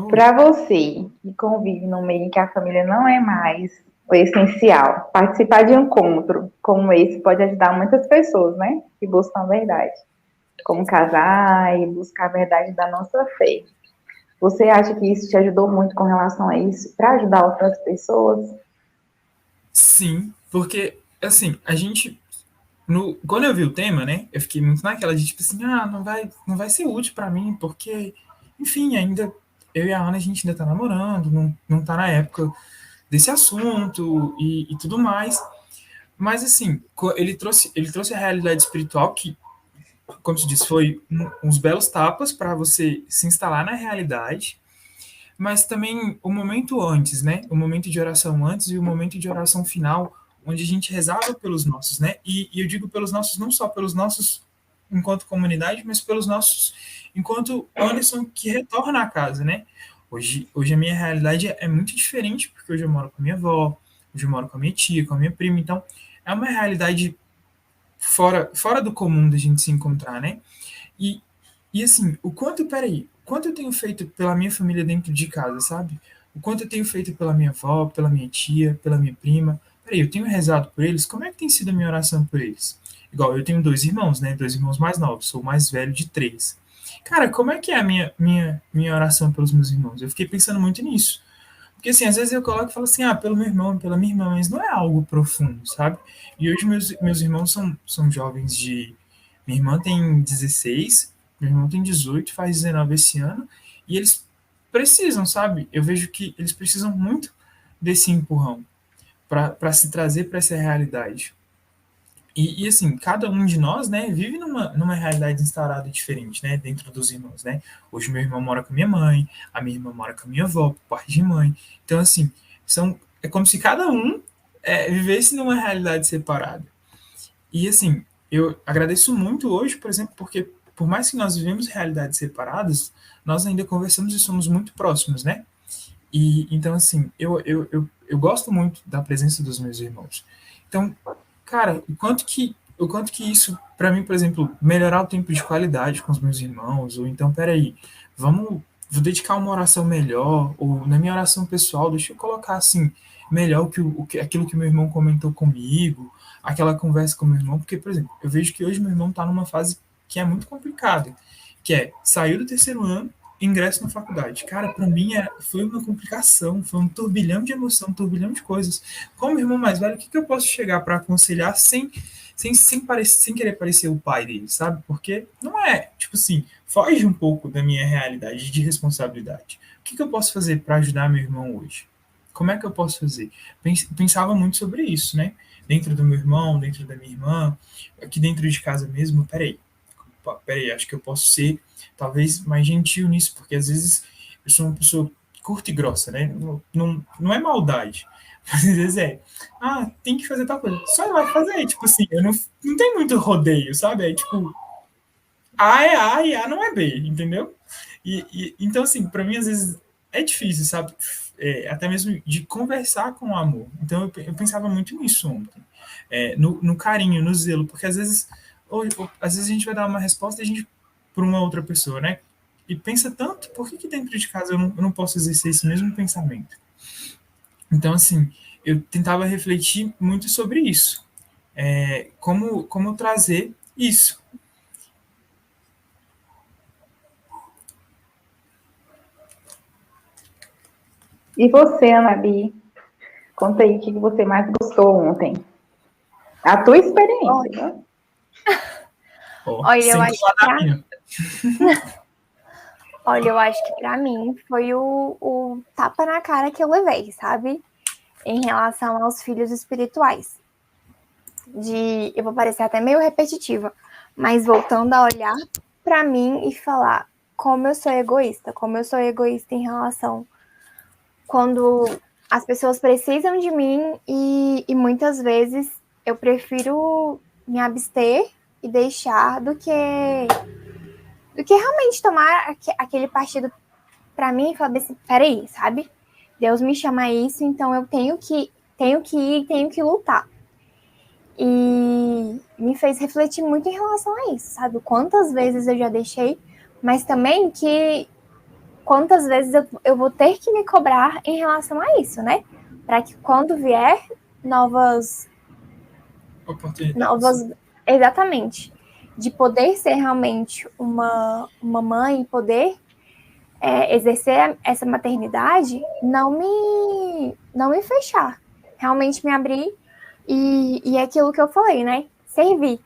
para você que convive num meio em que a família não é mais o essencial, participar de um encontro como esse pode ajudar muitas pessoas, né? Que buscam a verdade, como casar e buscar a verdade da nossa fé. Você acha que isso te ajudou muito com relação a isso, para ajudar outras pessoas? Sim, porque, assim, a gente. Quando eu vi o tema, né, eu fiquei muito naquela de tipo assim, não vai ser útil para mim, porque, enfim, ainda eu e a Ana, a gente ainda tá namorando, não tá na época desse assunto e tudo mais. Mas, assim, ele trouxe a realidade espiritual que, como se diz, foi uns belos tapas para você se instalar na realidade, mas também o momento antes, né? O momento de oração antes e o momento de oração final, onde a gente rezava pelos nossos, né? E eu digo pelos nossos, não só pelos nossos enquanto comunidade, mas pelos nossos enquanto Anderson que retorna à casa, né? Hoje a minha realidade é muito diferente, porque hoje eu moro com a minha avó, hoje eu moro com a minha tia, com a minha prima, então é uma realidade fora do comum da gente se encontrar, né? E, e assim, o quanto eu tenho feito pela minha família dentro de casa, sabe? O quanto eu tenho feito pela minha avó, pela minha tia, pela minha prima. Peraí, eu tenho rezado por eles? Como é que tem sido a minha oração por eles? Igual, eu tenho 2 irmãos, né? 2 irmãos mais novos, sou o mais velho de 3. Cara, como é que é a minha oração pelos meus irmãos? Eu fiquei pensando muito nisso. Porque, assim, às vezes eu coloco e falo assim, pelo meu irmão, pela minha irmã, mas não é algo profundo, sabe? E hoje meus irmãos são jovens de... Minha irmã tem 16, meu irmão tem 18, faz 19 esse ano, e eles precisam, sabe? Eu vejo que eles precisam muito desse empurrão para se trazer para essa realidade. Assim, cada um de nós, né, vive numa realidade instaurada diferente, né, dentro dos irmãos, né. Hoje meu irmão mora com a minha mãe, a minha irmã mora com a minha avó, por parte de mãe. Então, assim, é como se cada um vivesse numa realidade separada. E, assim, eu agradeço muito hoje, por exemplo, porque por mais que nós vivemos realidades separadas, nós ainda conversamos e somos muito próximos, né. Então, assim, eu gosto muito da presença dos meus irmãos. Então, cara, o quanto que isso, para mim, por exemplo, melhorar o tempo de qualidade com os meus irmãos, ou então, peraí, vou dedicar uma oração melhor, ou na minha oração pessoal, deixa eu colocar assim, melhor aquilo que meu irmão comentou comigo, aquela conversa com meu irmão, porque, por exemplo, eu vejo que hoje meu irmão está numa fase que é muito complicada, que é saiu do terceiro ano, ingresso na faculdade. Cara, para mim foi uma complicação, foi um turbilhão de emoção, um turbilhão de coisas. Como irmão mais velho, o que eu posso chegar para aconselhar sem querer parecer o pai dele, sabe? Porque não é, tipo assim, foge um pouco da minha realidade de responsabilidade. O que eu posso fazer para ajudar meu irmão hoje? Como é que eu posso fazer? Pensava muito sobre isso, né? Dentro do meu irmão, dentro da minha irmã, aqui dentro de casa mesmo, peraí, opa, peraí, acho que eu posso ser talvez mais gentil nisso, porque às vezes eu sou uma pessoa curta e grossa, né? Não é maldade, mas às vezes tem que fazer tal coisa. Só vai fazer, tipo assim, eu não tem muito rodeio, sabe? É tipo, A é A e A não é B, entendeu? Então, assim, para mim, às vezes, é difícil, sabe? Até mesmo de conversar com o amor. Então, eu pensava muito nisso ontem. No carinho, no zelo, porque às vezes a gente vai dar uma resposta para uma outra pessoa, né? E pensa tanto, por que dentro de casa eu não posso exercer esse mesmo pensamento? Então, assim, eu tentava refletir muito sobre isso. Como trazer isso. E você, Anabi? Conta aí o que você mais gostou ontem. A tua experiência, né? Olha, eu acho que pra mim foi o tapa na cara que eu levei, sabe? Em relação aos filhos espirituais. Eu vou parecer até meio repetitiva, mas voltando a olhar para mim e falar como eu sou egoísta em relação quando as pessoas precisam de mim e muitas vezes eu prefiro me abster e deixar do que realmente tomar aquele partido para mim e falar assim, peraí, sabe? Deus me chama a isso, então eu tenho que ir, tenho que lutar. E me fez refletir muito em relação a isso, sabe? Quantas vezes eu já deixei, mas também que quantas vezes eu vou ter que me cobrar em relação a isso, né? Para que quando vier novas oportunidades. Exatamente. De poder ser realmente uma mãe, poder exercer essa maternidade, não me fechar. Realmente me abrir e é aquilo que eu falei, né? Servir.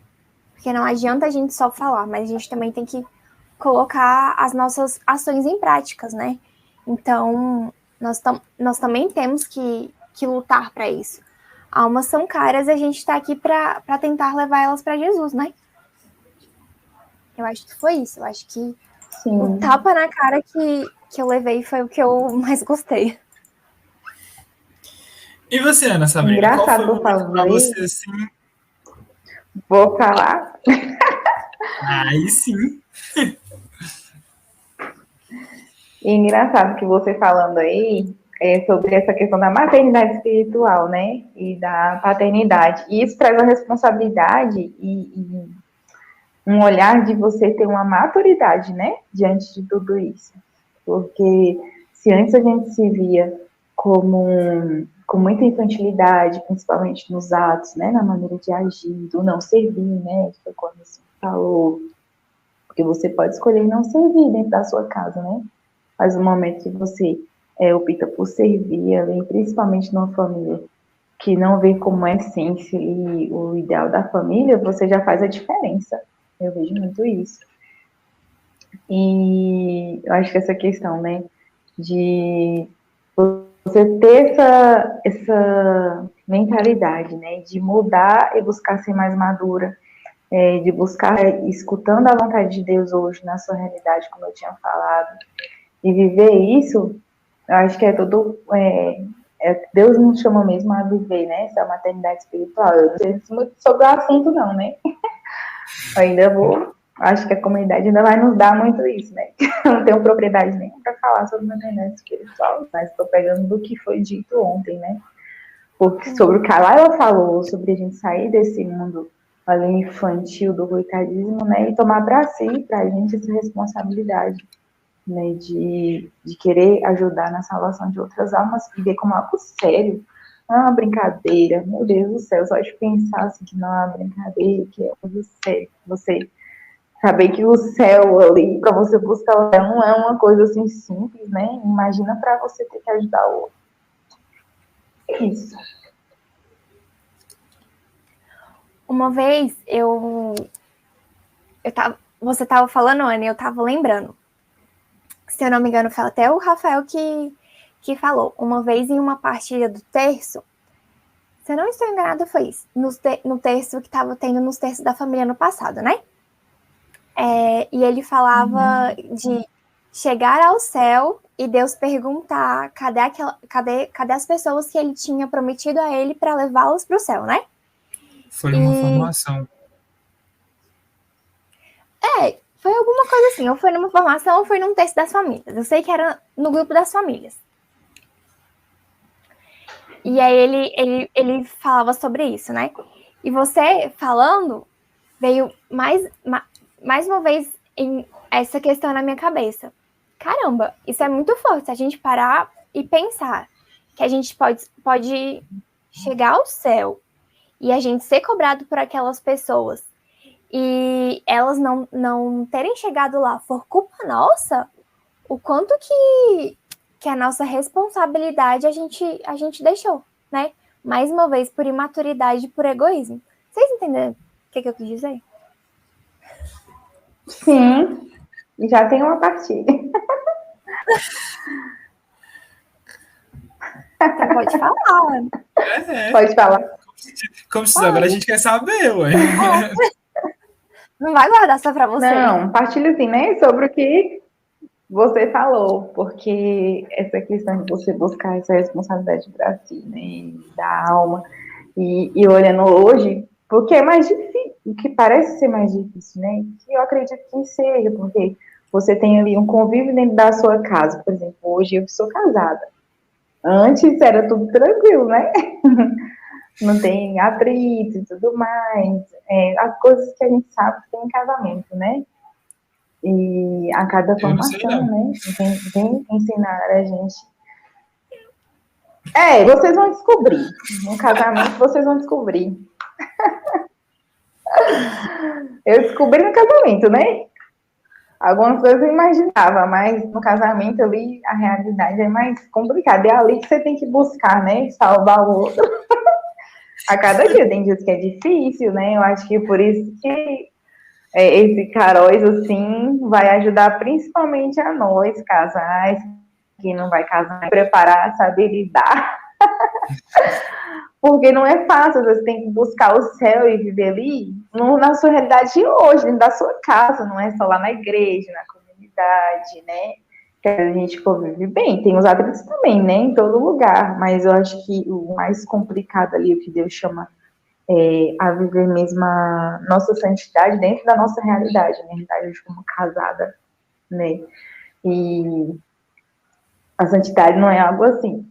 Porque não adianta a gente só falar, mas a gente também tem que colocar as nossas ações em práticas, né? Então, nós também temos que lutar para isso. Almas são caras e a gente está aqui para tentar levar elas para Jesus, né? Eu acho que foi isso. Eu acho que Sim. O tapa na cara que eu levei foi o que eu mais gostei. E você, Ana Sabrina? Engraçado, qual foi o momento para você assim? Vou falar? Aí sim. Engraçado que você falando aí sobre essa questão da maternidade espiritual, né? E da paternidade. E isso traz uma responsabilidade e um olhar de você ter uma maturidade, né? Diante de tudo isso. Porque se antes a gente se via com muita infantilidade, principalmente nos atos, né? Na maneira de agir, do não servir, né? Foi quando você falou. Porque você pode escolher não servir dentro da sua casa, né? Mas no momento que você opta por servir, ali, principalmente numa família que não vê como essência e o ideal da família, você já faz a diferença. Eu vejo muito isso. E eu acho que essa questão, né, de você ter essa mentalidade, né, de mudar e buscar ser mais madura, de buscar escutando a vontade de Deus hoje na sua realidade, como eu tinha falado, e viver isso, eu acho que é tudo. Deus nos chama mesmo a viver, né? Essa maternidade espiritual. Eu não sei muito sobre o assunto, não, né? Acho que a comunidade ainda vai nos dar muito isso, né? Eu não tenho propriedade nenhuma para falar sobre maternidade espiritual, mas estou pegando do que foi dito ontem, né? Porque sobre o que a Laila falou, sobre a gente sair desse mundo ali infantil do coitadismo, né? E tomar para si, para a gente, essa responsabilidade. Né, de querer ajudar na salvação de outras almas e ver como algo sério, não é uma brincadeira, meu Deus do céu, só de pensar assim que não é uma brincadeira, que é algo sério, você saber que o céu ali, para você buscar o céu, não é uma coisa assim simples, né, imagina para você ter que ajudar o outro. É isso. Uma vez você estava falando, Ana, e eu estava lembrando. Se eu não me engano, foi até o Rafael que falou. Uma vez em uma partilha do terço, se eu não estou enganada, foi isso. No terço que estava tendo nos terços da família no passado, né? E ele falava de chegar ao céu e Deus perguntar cadê as pessoas que ele tinha prometido a ele para levá-los para o céu, né? Foi uma formação. Foi alguma coisa assim, ou foi numa formação ou foi num texto das famílias. Eu sei que era no grupo das famílias. E aí ele falava sobre isso, né? E você falando, veio mais uma vez essa questão na minha cabeça. Caramba, isso é muito forte, se a gente parar e pensar que a gente pode chegar ao céu e a gente ser cobrado por aquelas pessoas e elas não terem chegado lá por culpa nossa, o quanto que a nossa responsabilidade a gente deixou, né? Mais uma vez, por imaturidade e por egoísmo. Vocês entenderam o que eu quis dizer? Sim, já tem uma partilha. Você pode falar. Pode falar. Como se agora a gente quer saber, ué. Não vai guardar só pra você. Não, partilha assim, né? Sobre o que você falou, porque essa questão de você buscar essa responsabilidade para si, né? Da alma, e olhando hoje, porque é mais difícil, o que parece ser mais difícil, né? Que eu acredito que seja, porque você tem ali um convívio dentro da sua casa, por exemplo, hoje eu sou casada. Antes era tudo tranquilo, né? Não tem atrito e tudo mais. As coisas que a gente sabe que tem em casamento, né? E a cada formação, né? Vem ensinar a gente. Vocês vão descobrir. No casamento, vocês vão descobrir. Eu descobri no casamento, né? Algumas coisas eu imaginava, mas no casamento ali a realidade é mais complicada. É ali que você tem que buscar, né? Salvar o outro. A cada dia tem dias que é difícil, né? Eu acho que por isso que esse Caróis, assim, vai ajudar principalmente a nós, casais, que não vai casar, preparar, saber lidar. Porque não é fácil, você tem que buscar o céu e viver ali na sua realidade de hoje, dentro da sua casa, não é só lá na igreja, na comunidade, né? Que a gente convive bem. Tem os atritos também, né? Em todo lugar, mas eu acho que o mais complicado ali, o que Deus chama a viver mesmo a nossa santidade dentro da nossa realidade, né? Realidade como casada, né? E a santidade não é algo assim,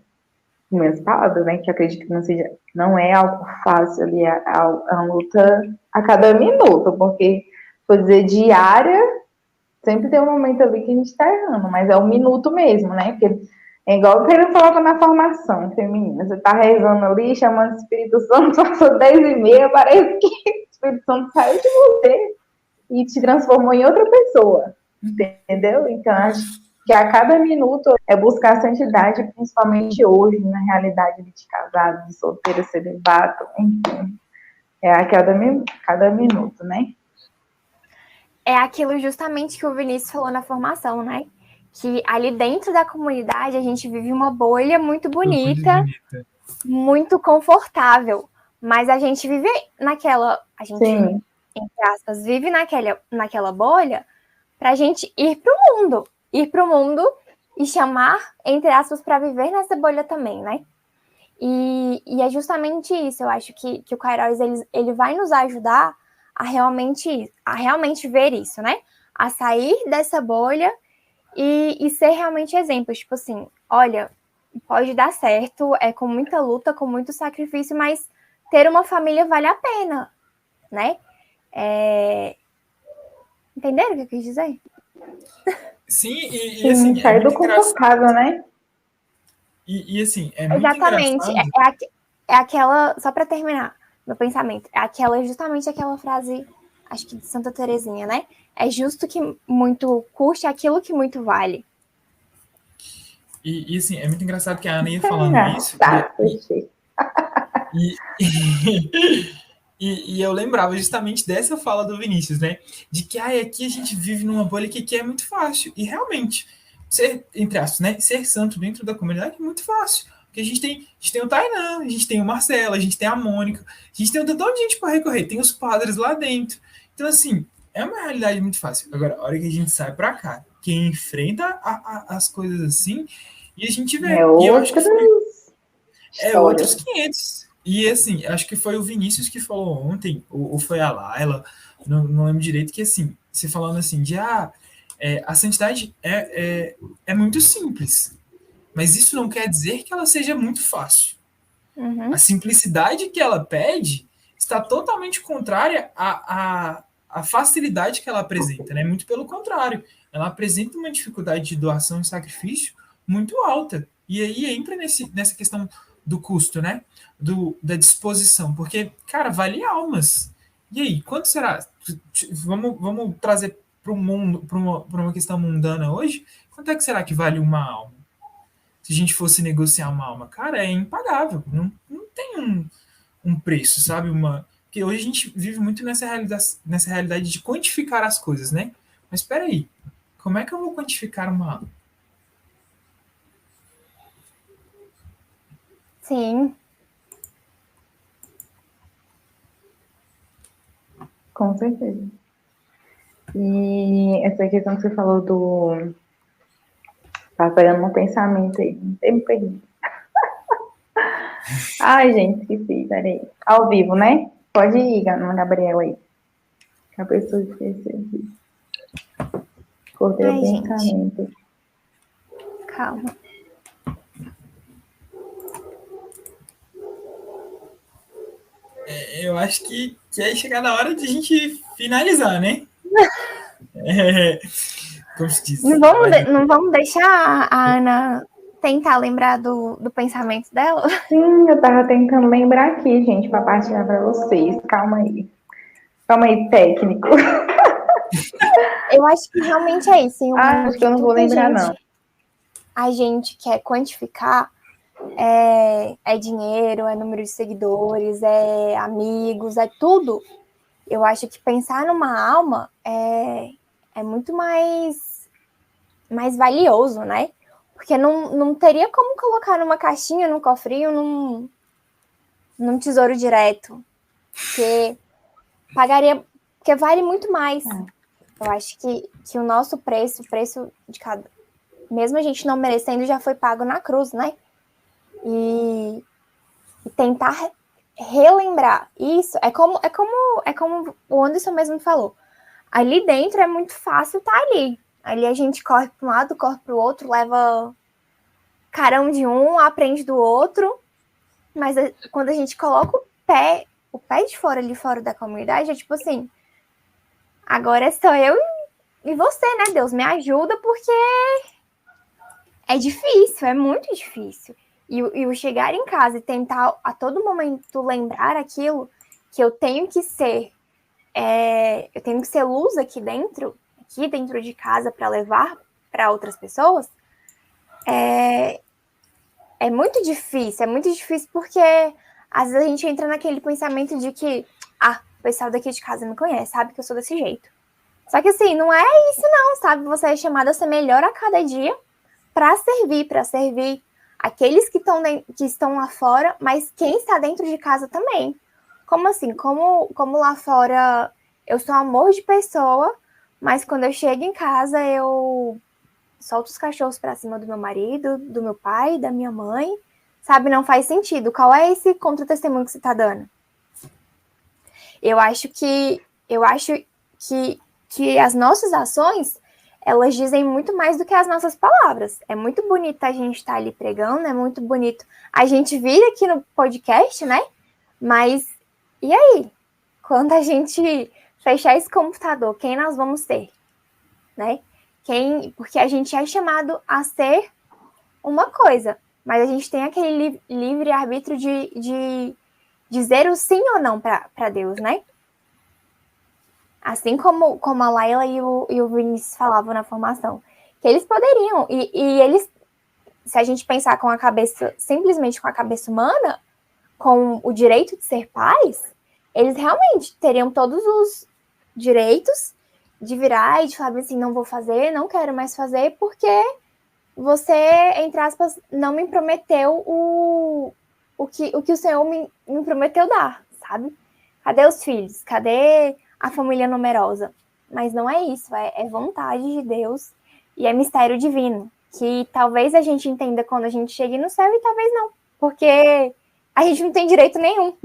minhas palavras, né? Que eu acredito que não é algo fácil ali, é uma luta a cada minuto, porque, vou dizer, diária, sempre tem um momento ali que a gente tá errando, mas é um minuto mesmo, né? Porque é igual que ele falava na formação feminina, você tá rezando ali, chamando o Espírito Santo, passou 10h30, parece que o Espírito Santo saiu de você e te transformou em outra pessoa, entendeu? Então, acho que a cada minuto é buscar a santidade, principalmente hoje, na realidade de casado, de solteiro, celibato, enfim. É a cada minuto, né? É aquilo justamente que o Vinícius falou na formação, né? Que ali dentro da comunidade a gente vive uma bolha muito bonita, muito confortável, mas a gente vive a gente, Sim. entre aspas, vive naquela bolha pra gente ir pro mundo e chamar, entre aspas, para viver nessa bolha também, né? E é justamente isso, eu acho que o Kairos, ele vai nos ajudar a realmente ver isso, né? A sair dessa bolha e ser realmente exemplos. Tipo assim, olha, pode dar certo, é com muita luta, com muito sacrifício, mas ter uma família vale a pena, né? Entenderam o que eu quis dizer? Sim, e assim, sair do confortável, né? E assim, é muito exatamente, engraçado. É aquela, só para terminar meu pensamento, justamente aquela frase, acho que de Santa Teresinha, né? É justo que muito custe aquilo que muito vale. E assim, é muito engraçado que a Ana ia falando isso. E eu lembrava justamente dessa fala do Vinícius, né? De que aqui a gente vive numa bolha que é muito fácil. E realmente, ser, entre aspas, né? Ser santo dentro da comunidade é muito fácil. Porque a gente tem o Tainan, a gente tem o Marcelo, a gente tem a Mônica, a gente tem um tantão de gente para recorrer, tem os padres lá dentro. Então, assim, é uma realidade muito fácil. Agora, a hora que a gente sai pra cá, quem enfrenta as coisas assim, e a gente É vê. E eu acho que outras outros histórias. 500. E assim, acho que foi o Vinícius que falou ontem, ou foi a Laila, não lembro direito, que assim, você falando assim, a santidade é muito simples, mas isso não quer dizer que ela seja muito fácil. A simplicidade que ela pede está totalmente contrária à facilidade que ela apresenta, né? Muito pelo contrário, ela apresenta uma dificuldade de doação e sacrifício muito alta. E aí entra nessa questão do custo, né? Da disposição, porque, cara, vale almas. E aí, quanto será? Vamos trazer para o mundo, para uma questão mundana hoje, quanto é que será que vale uma alma? Se a gente fosse negociar uma alma, cara, é impagável. Não tem um preço, sabe? Porque hoje a gente vive muito nessa realidade de quantificar as coisas, né? Mas espera aí, como é que eu vou quantificar uma alma? Sim, Com certeza. E essa questão que você falou do... Tá pegando um pensamento aí, não tem me perdido. Ai, gente, esqueci, peraí. Ao vivo, né? Pode ir, Gabriel aí. Que a pessoa esqueceu aqui. Cortei o ai, gente, pensamento. calma. Eu acho que é chegar na hora de a gente finalizar, né? Como se diz? Não vamos deixar a Ana tentar lembrar do pensamento dela? Sim, eu tava tentando lembrar aqui, gente, pra partilhar pra vocês. Calma aí. Calma aí, técnico. Eu acho que realmente é isso. Em um mundo Acho que eu não vou tudo lembrar, não. a gente quer quantificar, é dinheiro, é número de seguidores, é amigos, é tudo. Eu acho que pensar numa alma é muito mais valioso, né? Porque não teria como colocar numa caixinha, num cofrinho, num tesouro direto. Porque pagaria, porque vale muito mais. Eu acho que o nosso preço, o preço de cada... Mesmo a gente não merecendo, já foi pago na cruz, né? E tentar relembrar isso é como o Anderson mesmo falou. Ali dentro é muito fácil estar ali. Ali a gente corre para um lado, corre para o outro, leva carão de um, aprende do outro. Mas quando a gente coloca o pé de fora ali fora da comunidade, é tipo assim, agora é só eu e você, né? Deus me ajuda, porque é difícil, é muito difícil. E o chegar em casa e tentar a todo momento lembrar aquilo que eu tenho que ser luz aqui dentro de casa para levar para outras pessoas, é muito difícil porque às vezes a gente entra naquele pensamento de que o pessoal daqui de casa me conhece, sabe que eu sou desse jeito. Só que assim, não é isso não, sabe? Você é chamado a ser melhor a cada dia para servir aqueles que estão lá fora, mas quem está dentro de casa também. Como assim? Como lá fora eu sou amor de pessoa, mas quando eu chego em casa eu solto os cachorros para cima do meu marido, do meu pai, da minha mãe, sabe? Não faz sentido. Qual é esse contra-testemunho que você está dando? Eu acho que as nossas ações, elas dizem muito mais do que as nossas palavras. É muito bonito a gente estar ali pregando, é muito bonito a gente vir aqui no podcast, né? Mas e aí? Quando a gente fechar esse computador, quem nós vamos ser? Né? Porque a gente é chamado a ser uma coisa, mas a gente tem aquele livre arbítrio de dizer o sim ou não para Deus, né? Assim como a Laila e o Vinícius falavam na formação, que eles poderiam, e eles, se a gente pensar simplesmente com a cabeça humana, com o direito de ser pais, eles realmente teriam todos os direitos de virar e de falar assim, não vou fazer, não quero mais fazer, porque você, entre aspas, não me prometeu o que o Senhor me prometeu dar, sabe? Cadê os filhos? Cadê a família numerosa? mas não é isso, é vontade de Deus e é mistério divino, que talvez a gente entenda quando a gente chegue no céu e talvez não, porque a gente não tem direito nenhum.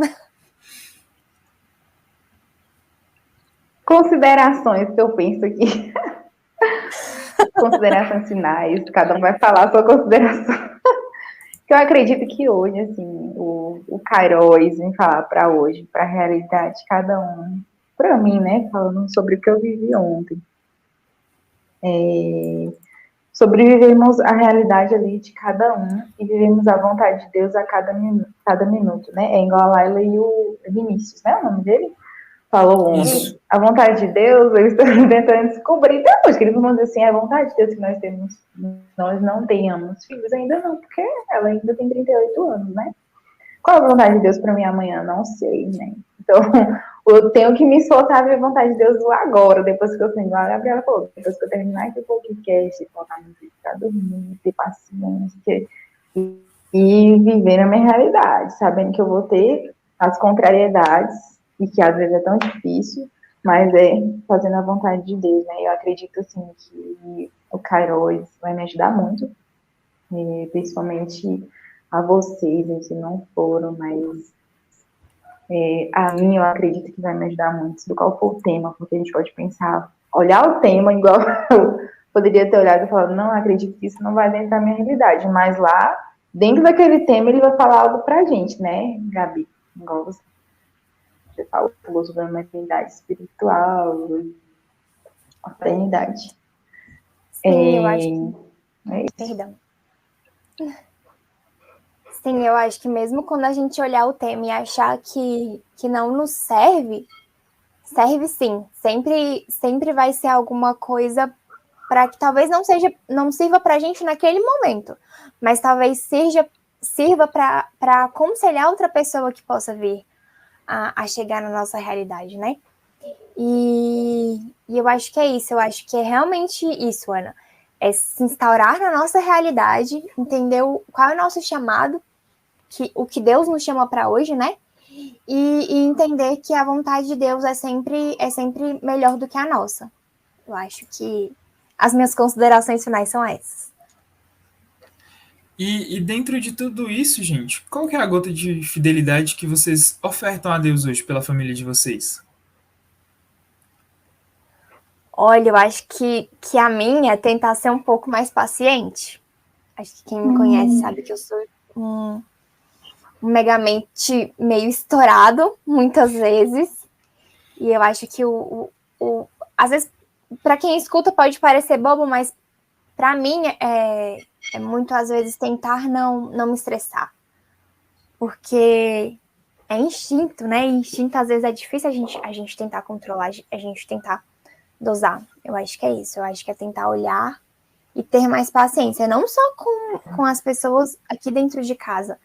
Considerações que eu penso aqui. Considerações finais, cada um vai falar a sua consideração. Que eu acredito que hoje, assim, o Kairos vem falar para hoje, para a realidade de cada um. Para mim, né, falando sobre o que eu vivi ontem. Sobre vivermos a realidade ali de cada um e vivemos a vontade de Deus a cada minuto, né? É igual a Laila e o Vinícius, né? O nome dele? Falou ontem. Isso. A vontade de Deus, eu estou tentando descobrir depois, que eles vão dizer assim, a vontade de Deus que nós não tenhamos filhos, ainda não, porque ela ainda tem 38 anos, né? Qual a vontade de Deus para mim amanhã? Não sei, né? Então, eu tenho que me esforçar a ver a vontade de Deus agora, depois que eu tenho, a Gabriela falou, depois que eu terminar esse podcast, colocar música pra dormir, ter paciência, e viver na minha realidade, sabendo que eu vou ter as contrariedades, e que às vezes é tão difícil, mas é fazendo a vontade de Deus, né? Eu acredito, assim, que o Kairos vai me ajudar muito, principalmente a vocês, que não foram, mas a mim eu acredito que vai me ajudar muito, do qual for o tema, porque a gente pode pensar, olhar o tema igual eu poderia ter olhado e falado, não, acredito que isso não vai dentro da minha realidade, mas lá, dentro daquele tema, ele vai falar algo pra gente, né, Gabi? Igual você falou sobre a maternidade espiritual, a paternidade. Sim, eu acho que... Perdão. Sim, eu acho que mesmo quando a gente olhar o tema e achar que não nos serve, serve sim. Sempre vai ser alguma coisa para que talvez não sirva para a gente naquele momento, mas talvez sirva para aconselhar outra pessoa que possa vir a chegar na nossa realidade, né? E eu acho que é isso, eu acho que é realmente isso, Ana. É se instaurar na nossa realidade, entender qual é o nosso chamado, o que Deus nos chama para hoje, né? E entender que a vontade de Deus é sempre melhor do que a nossa. Eu acho que as minhas considerações finais são essas. E dentro de tudo isso, gente, qual que é a gota de fidelidade que vocês ofertam a Deus hoje pela família de vocês? Olha, eu acho que a minha é tentar ser um pouco mais paciente. Acho que quem me conhece sabe que eu sou um megamente meio estourado, muitas vezes. E eu acho que às vezes, para quem escuta pode parecer bobo, mas para mim é muito, às vezes, tentar não me estressar. Porque é instinto, né? Instinto, às vezes, é difícil a gente tentar controlar, a gente tentar dosar. Eu acho que é isso. Eu acho que é tentar olhar e ter mais paciência. Não só com as pessoas aqui dentro de casa,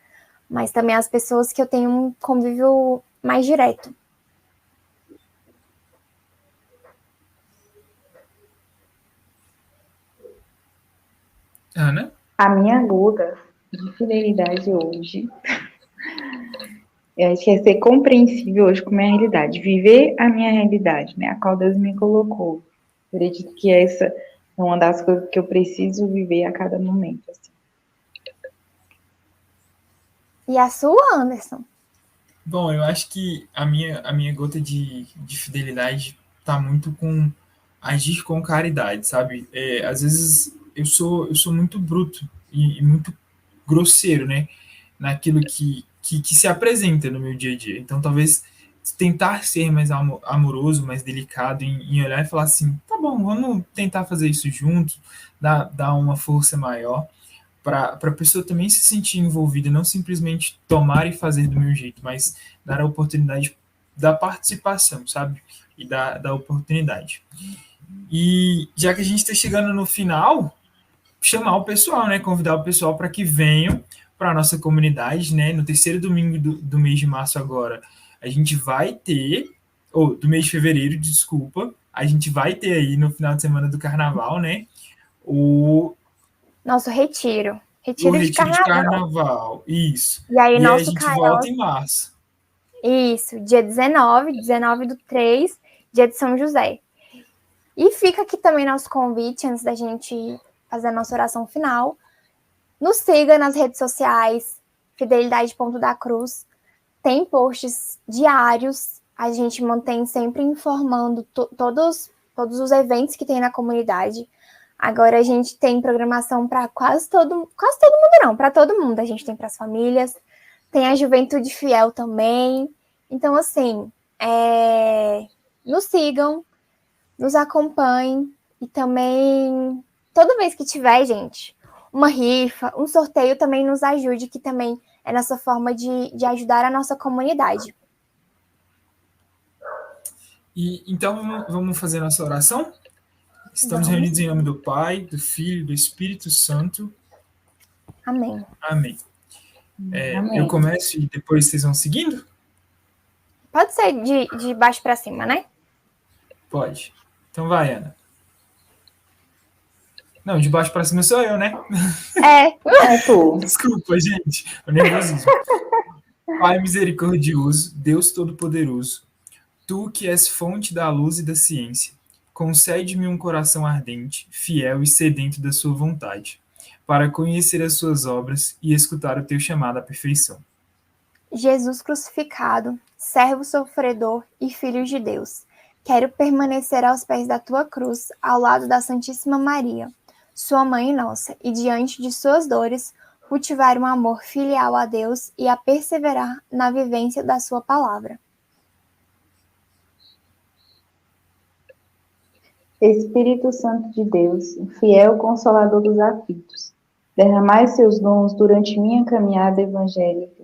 mas também as pessoas que eu tenho um convívio mais direto. Ana? A minha gota de fidelidade hoje, eu acho que é ser compreensível hoje com a minha realidade, viver a minha realidade, né, a qual Deus me colocou. Eu acredito que essa é uma das coisas que eu preciso viver a cada momento, assim. E a sua, Anderson? Bom, eu acho que a minha gota de fidelidade tá muito com agir com caridade, sabe? Às vezes eu sou muito bruto e muito grosseiro, né? Naquilo que se apresenta no meu dia a dia. Então, talvez tentar ser mais amoroso, mais delicado, em olhar e falar assim, tá bom, vamos tentar fazer isso juntos, dar uma força maior, para a pessoa também se sentir envolvida, não simplesmente tomar e fazer do meu jeito, mas dar a oportunidade da participação, sabe? E da oportunidade. E já que a gente está chegando no final, chamar o pessoal, né? Convidar o pessoal para que venham para a nossa comunidade, né? No terceiro domingo do mês de março agora, a gente vai ter, ou do mês de fevereiro, desculpa, a gente vai ter aí no final de semana do carnaval, né? O Nosso retiro. O Retiro de retiro de carnaval. carnaval, isso. E aí, E aí a nosso gente Kairos, volta em março. isso, dia 19 do 3, dia de São José. E fica aqui também nosso convite, antes da gente fazer a nossa oração final. Nos siga nas redes sociais, Fidelidade Ponto da Cruz. Tem posts diários, a gente mantém sempre informando todos os eventos que tem na comunidade. Agora a gente tem programação para quase todo mundo, não, para todo mundo. A gente tem para as famílias, tem a Juventude Fiel também. Então, assim, nos sigam, nos acompanhem e também, toda vez que tiver, gente, uma rifa, um sorteio, também nos ajude, que também é nossa forma de ajudar a nossa comunidade. E então vamos fazer nossa oração? Estamos reunidos em nome do Pai, do Filho e do Espírito Santo. Amém. Amém. Amém. Eu começo e depois vocês vão seguindo? Pode ser de baixo para cima, né? Pode. Então vai, Ana. Não, de baixo para cima sou eu, né? É tu. Desculpa, gente. O nervosismo. Pai misericordioso, Deus Todo-Poderoso, Tu que és fonte da luz e da ciência, concede-me um coração ardente, fiel e sedento da sua vontade, para conhecer as suas obras e escutar o teu chamado à perfeição. Jesus crucificado, servo sofredor e filho de Deus, quero permanecer aos pés da tua cruz, ao lado da Santíssima Maria, sua mãe nossa, e diante de suas dores, cultivar um amor filial a Deus e a perseverar na vivência da sua palavra. Espírito Santo de Deus, fiel consolador dos aflitos, derramai seus dons durante minha caminhada evangélica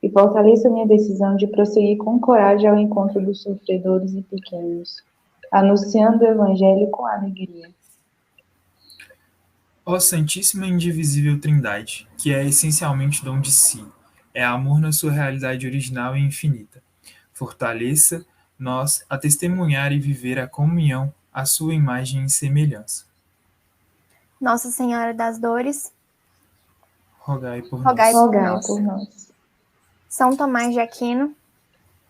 e fortaleça minha decisão de prosseguir com coragem ao encontro dos sofredores e pequenos, anunciando o evangelho com alegria. Ó Santíssima e Indivisível Trindade, que é essencialmente dom de si, é amor na sua realidade original e infinita. Fortaleça-nos a testemunhar e viver a comunhão, a sua imagem e semelhança. Nossa Senhora das Dores, Rogai por rogai nós. Rogai por nós. São Tomás de Aquino,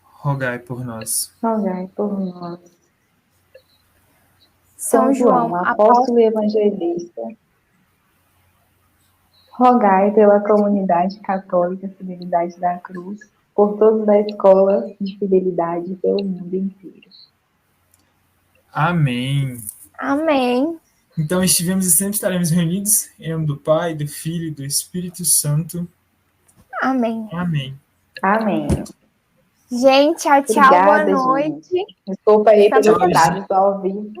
Rogai por nós. Rogai por nós. São João, apóstolo e evangelista, rogai pela comunidade católica Fidelidade da Cruz, por todos da escola de fidelidade pelo mundo inteiro. Amém. Amém. Então estivemos e sempre estaremos reunidos em nome do Pai, do Filho e do Espírito Santo. Amém. Amém. Amém. Gente, tchau, tchau, Obrigada, boa noite. gente. Desculpa aí pelos Tchau, recados ao vivo.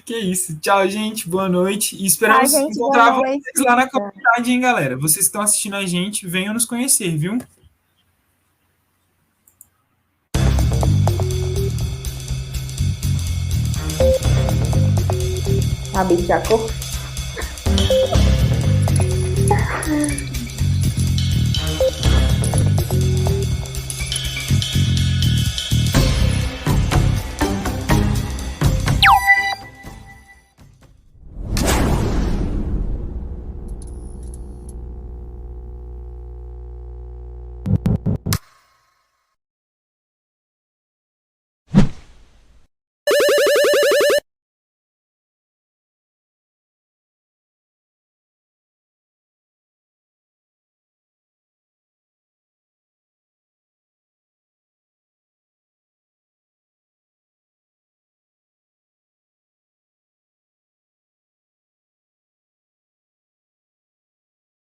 Que isso. Tchau, gente. Boa noite. E esperamos Tchau, gente, encontrar boa noite. vocês lá na comunidade, hein, galera? Vocês que estão assistindo a gente, venham nos conhecer, viu? A bicha cor.